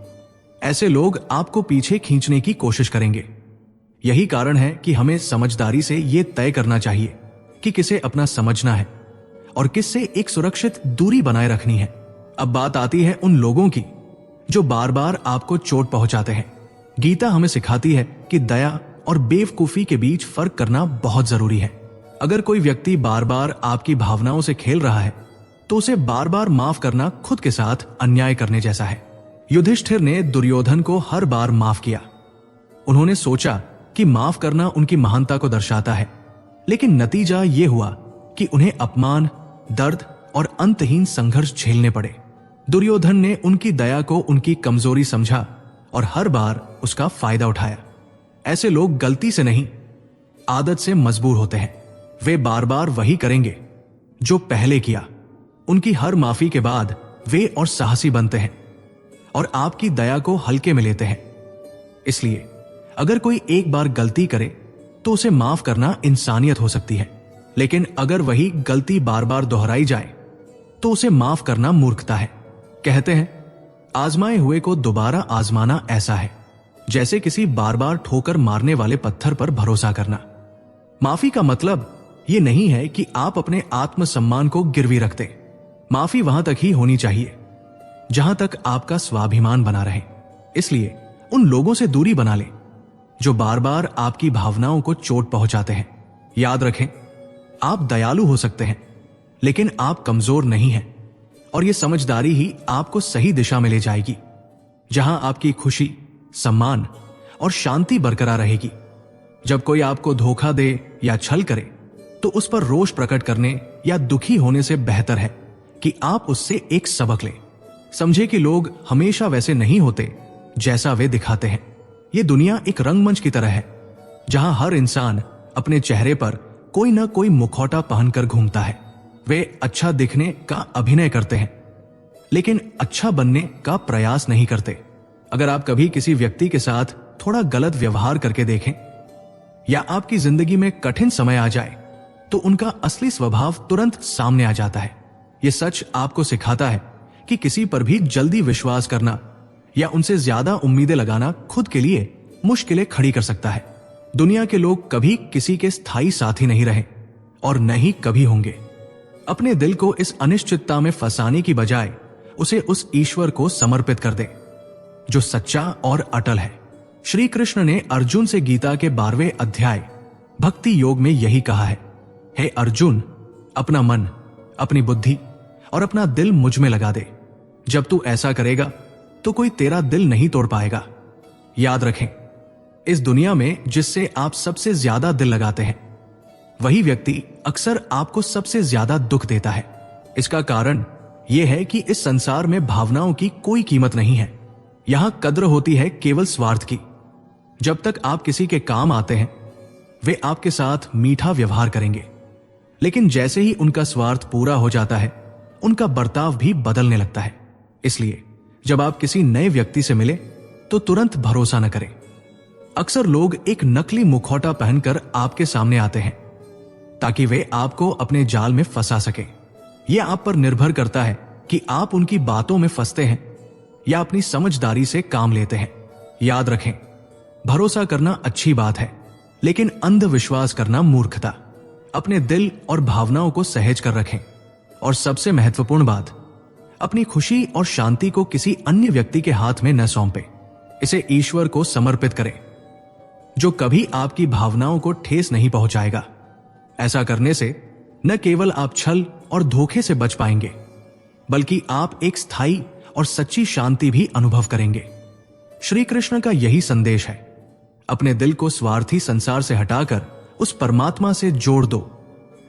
ऐसे लोग आपको पीछे खींचने की कोशिश करेंगे। यही कारण है कि हमें समझदारी से यह तय करना चाहिए कि किसे अपना समझना है और किससे एक सुरक्षित दूरी बनाए रखनी है। अब बात आती है उन लोगों की जो बार बार आपको चोट पहुंचाते हैं। गीता हमें सिखाती है कि दया और बेवकूफी के बीच फर्क करना बहुत जरूरी है। अगर कोई व्यक्ति बार बार आपकी भावनाओं से खेल रहा है, तो उसे बार बार माफ करना खुद के साथ अन्याय करने जैसा है। युधिष्ठिर ने दुर्योधन को हर बार माफ किया। उन्होंने सोचा कि माफ करना उनकी महानता को दर्शाता है, लेकिन नतीजा यह हुआ कि उन्हें अपमान, दर्द और अंतहीन संघर्ष झेलने पड़े। दुर्योधन ने उनकी दया को उनकी कमजोरी समझा और हर बार उसका फायदा उठाया। ऐसे लोग गलती से नहीं, आदत से मजबूर होते हैं। वे बार बार वही करेंगे जो पहले किया। उनकी हर माफी के बाद वे और साहसी बनते हैं और आपकी दया को हल्के में लेते हैं। इसलिए अगर कोई एक बार गलती करे तो उसे माफ करना इंसानियत हो सकती है, लेकिन अगर वही गलती बार बार दोहराई जाए तो उसे माफ करना मूर्खता है। कहते हैं, आजमाए हुए को दोबारा आजमाना ऐसा है जैसे किसी बार बार ठोकर मारने वाले पत्थर पर भरोसा करना। माफी का मतलब यह नहीं है कि आप अपने आत्मसम्मान को गिरवी रखते। माफी वहां तक ही होनी चाहिए जहां तक आपका स्वाभिमान बना रहे। इसलिए उन लोगों से दूरी बना ले जो बार बार आपकी भावनाओं को चोट पहुंचाते हैं। याद रखें, आप दयालु हो सकते हैं, लेकिन आप कमजोर नहीं हैं, और यह समझदारी ही आपको सही दिशा में ले जाएगी, जहां आपकी खुशी, सम्मान और शांति बरकरार रहेगी। जब कोई आपको धोखा दे या छल करे, तो उस पर रोष प्रकट करने या दुखी होने से बेहतर है कि आप उससे एक सबक लें। समझे कि लोग हमेशा वैसे नहीं होते जैसा वे दिखाते हैं। यह दुनिया एक रंगमंच की तरह है, जहां हर इंसान अपने चेहरे पर कोई ना कोई मुखौटा पहनकर घूमता है। वे अच्छा दिखने का अभिनय करते हैं, लेकिन अच्छा बनने का प्रयास नहीं करते। अगर आप कभी किसी व्यक्ति के साथ थोड़ा गलत व्यवहार करके देखें, या आपकी जिंदगी में कठिन समय आ जाए, तो उनका असली स्वभाव तुरंत सामने आ जाता है। यह सच आपको सिखाता है कि किसी पर भी जल्दी विश्वास करना या उनसे ज्यादा उम्मीदें लगाना खुद के लिए मुश्किलें खड़ी कर सकता है। दुनिया के लोग कभी किसी के स्थायी साथी नहीं रहे और न ही कभी होंगे। अपने दिल को इस अनिश्चितता में फंसाने की बजाय उसे उस ईश्वर को समर्पित कर दे जो सच्चा और अटल है। श्री कृष्ण ने अर्जुन से गीता के 12वें अध्याय भक्ति योग में यही कहा है, हे अर्जुन, अपना मन, अपनी बुद्धि और अपना दिल मुझ में लगा दे। जब तू ऐसा करेगा तो कोई तेरा दिल नहीं तोड़ पाएगा। याद रखें, इस दुनिया में जिससे आप सबसे ज्यादा दिल लगाते हैं, वही व्यक्ति अक्सर आपको सबसे ज्यादा दुख देता है। इसका कारण यह है कि इस संसार में भावनाओं की कोई कीमत नहीं है। यहां कद्र होती है केवल स्वार्थ की। जब तक आप किसी के काम आते हैं, वे आपके साथ मीठा व्यवहार करेंगे, लेकिन जैसे ही उनका स्वार्थ पूरा हो जाता है, उनका बर्ताव भी बदलने लगता है। इसलिए जब आप किसी नए व्यक्ति से मिले तो तुरंत भरोसा न करें। अक्सर लोग एक नकली मुखौटा पहनकर आपके सामने आते हैं ताकि वे आपको अपने जाल में फंसा सके। यह आप पर निर्भर करता है कि आप उनकी बातों में फंसते हैं या अपनी समझदारी से काम लेते हैं। याद रखें, भरोसा करना अच्छी बात है, लेकिन अंधविश्वास करना मूर्खता। अपने दिल और भावनाओं को सहेज कर रखें। और सबसे महत्वपूर्ण बात, अपनी खुशी और शांति को किसी अन्य व्यक्ति के हाथ में न सौंपें। इसे ईश्वर को समर्पित करें, जो कभी आपकी भावनाओं को ठेस नहीं पहुंचाएगा। ऐसा करने से न केवल आप छल और धोखे से बच पाएंगे, बल्कि आप एक स्थायी और सच्ची शांति भी अनुभव करेंगे। श्री कृष्ण का यही संदेश है। अपने दिल को स्वार्थी संसार से हटाकर उस परमात्मा से जोड़ दो,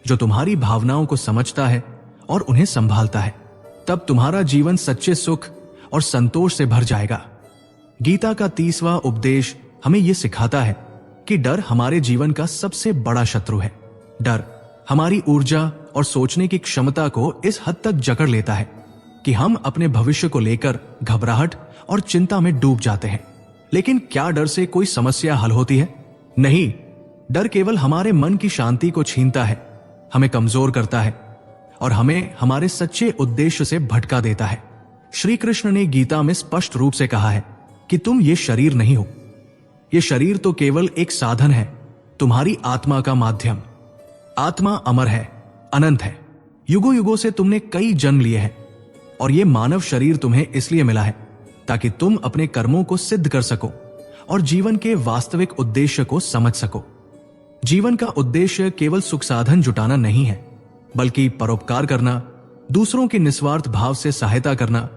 जो तुम्हारी भावनाओं को समझता है और उन्हें संभालता है। तब तुम्हारा जीवन सच्चे सुख और संतोष से भर जाएगा। गीता का 30वां उपदेश हमें यह सिखाता है कि डर हमारे जीवन का सबसे बड़ा शत्रु है। डर हमारी ऊर्जा और सोचने की क्षमता को इस हद तक जकड़ लेता है कि हम अपने भविष्य को लेकर घबराहट और चिंता में डूब जाते हैं। लेकिन क्या डर से कोई समस्या हल होती है? नहीं। डर केवल हमारे मन की शांति को छीनता है, हमें कमजोर करता है और हमें हमारे सच्चे उद्देश्य से भटका देता है। श्री कृष्ण ने गीता में स्पष्ट रूप से कहा है कि तुम ये शरीर नहीं हो। ये शरीर तो केवल एक साधन है, तुम्हारी आत्मा का माध्यम। आत्मा अमर है, अनंत है। युगों युगों से तुमने कई जन्म लिए हैं और ये मानव शरीर तुम्हें इसलिए मिला है ताकि तुम अपने कर्मों को सिद्ध कर सको और जीवन के वास्तविक उद्देश्य को समझ सको। जीवन का उद्देश्य केवल सुख साधन जुटाना नहीं है, बल्कि परोपकार करना, दूसरों की निस्वार्थ भाव से सहायता करना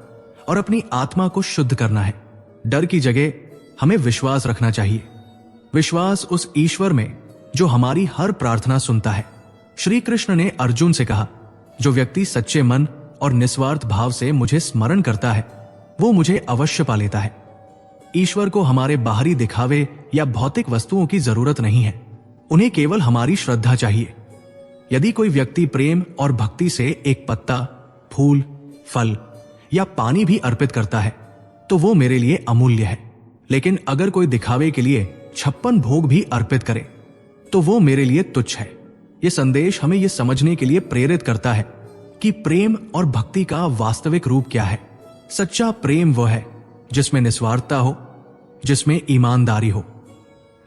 और अपनी आत्मा को शुद्ध करना है। डर की जगह हमें विश्वास रखना चाहिए। विश्वास उस ईश्वर में जो हमारी हर प्रार्थना सुनता है। श्री कृष्ण ने अर्जुन से कहा, जो व्यक्ति सच्चे मन और निस्वार्थ भाव से मुझे स्मरण करता है, वो मुझे अवश्य पा लेता है। ईश्वर को हमारे बाहरी दिखावे या भौतिक वस्तुओं की जरूरत नहीं है, उन्हें केवल हमारी श्रद्धा चाहिए। यदि कोई व्यक्ति प्रेम और भक्ति से एक पत्ता, फूल, फल या पानी भी अर्पित करता है, तो वो मेरे लिए अमूल्य है। लेकिन अगर कोई दिखावे के लिए 56 भोग भी अर्पित करे, तो वो मेरे लिए तुच्छ है। यह संदेश हमें यह समझने के लिए प्रेरित करता है कि प्रेम और भक्ति का वास्तविक रूप क्या है। सच्चा प्रेम वह है जिसमें निस्वार्थता हो, जिसमें ईमानदारी हो।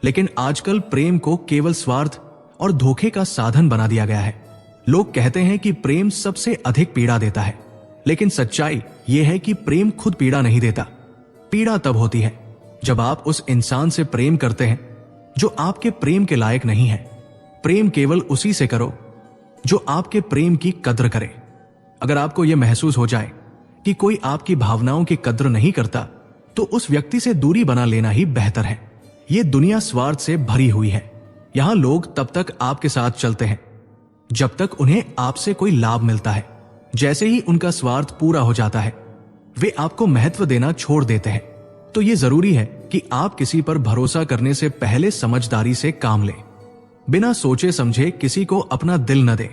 लेकिन आजकल प्रेम को केवल स्वार्थ और धोखे का साधन बना दिया गया है। लोग कहते हैं कि प्रेम सबसे अधिक पीड़ा देता है, लेकिन सच्चाई यह है कि प्रेम खुद पीड़ा नहीं देता। पीड़ा तब होती है जब आप उस इंसान से प्रेम करते हैं जो आपके प्रेम के लायक नहीं है। प्रेम केवल उसी से करो जो आपके प्रेम की कद्र करे। अगर आपको यह महसूस हो जाए कि कोई आपकी भावनाओं की कद्र नहीं करता, तो उस व्यक्ति से दूरी बना लेना ही बेहतर है। यह दुनिया स्वार्थ से भरी हुई है। यहां लोग तब तक आपके साथ चलते हैं जब तक उन्हें आपसे कोई लाभ मिलता है। जैसे ही उनका स्वार्थ पूरा हो जाता है, वे आपको महत्व देना छोड़ देते हैं। तो यह जरूरी है कि आप किसी पर भरोसा करने से पहले समझदारी से काम लें। बिना सोचे समझे किसी को अपना दिल न दें,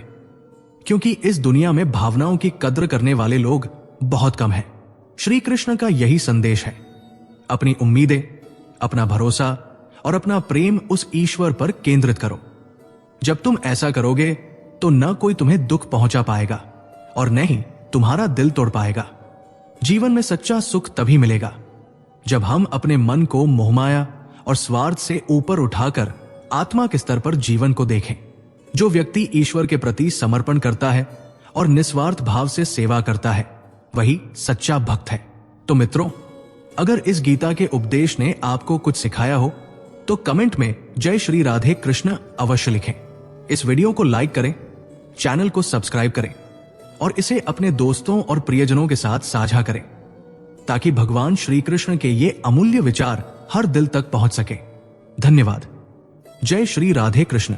क्योंकि इस दुनिया में भावनाओं की कद्र करने वाले लोग बहुत कम हैं। श्री कृष्ण का यही संदेश है। अपनी उम्मीदें, अपना भरोसा और अपना प्रेम उस ईश्वर पर केंद्रित करो। जब तुम ऐसा करोगे तो न कोई तुम्हें दुख पहुंचा पाएगा और न ही तुम्हारा दिल तोड़ पाएगा। जीवन में सच्चा सुख तभी मिलेगा जब हम अपने मन को मोहमाया और स्वार्थ से ऊपर उठाकर आत्मा के स्तर पर जीवन को देखें। जो व्यक्ति ईश्वर के प्रति समर्पण करता है और निस्वार्थ भाव से सेवा करता है, वही सच्चा भक्त है। तो मित्रों, अगर इस गीता के उपदेश ने आपको कुछ सिखाया हो तो कमेंट में जय श्री राधे कृष्ण अवश्य लिखें। इस वीडियो को लाइक करें, चैनल को सब्सक्राइब करें और इसे अपने दोस्तों और प्रियजनों के साथ साझा करें, ताकि भगवान श्री कृष्ण के ये अमूल्य विचार हर दिल तक पहुंच सके। धन्यवाद। जय श्री राधे कृष्ण।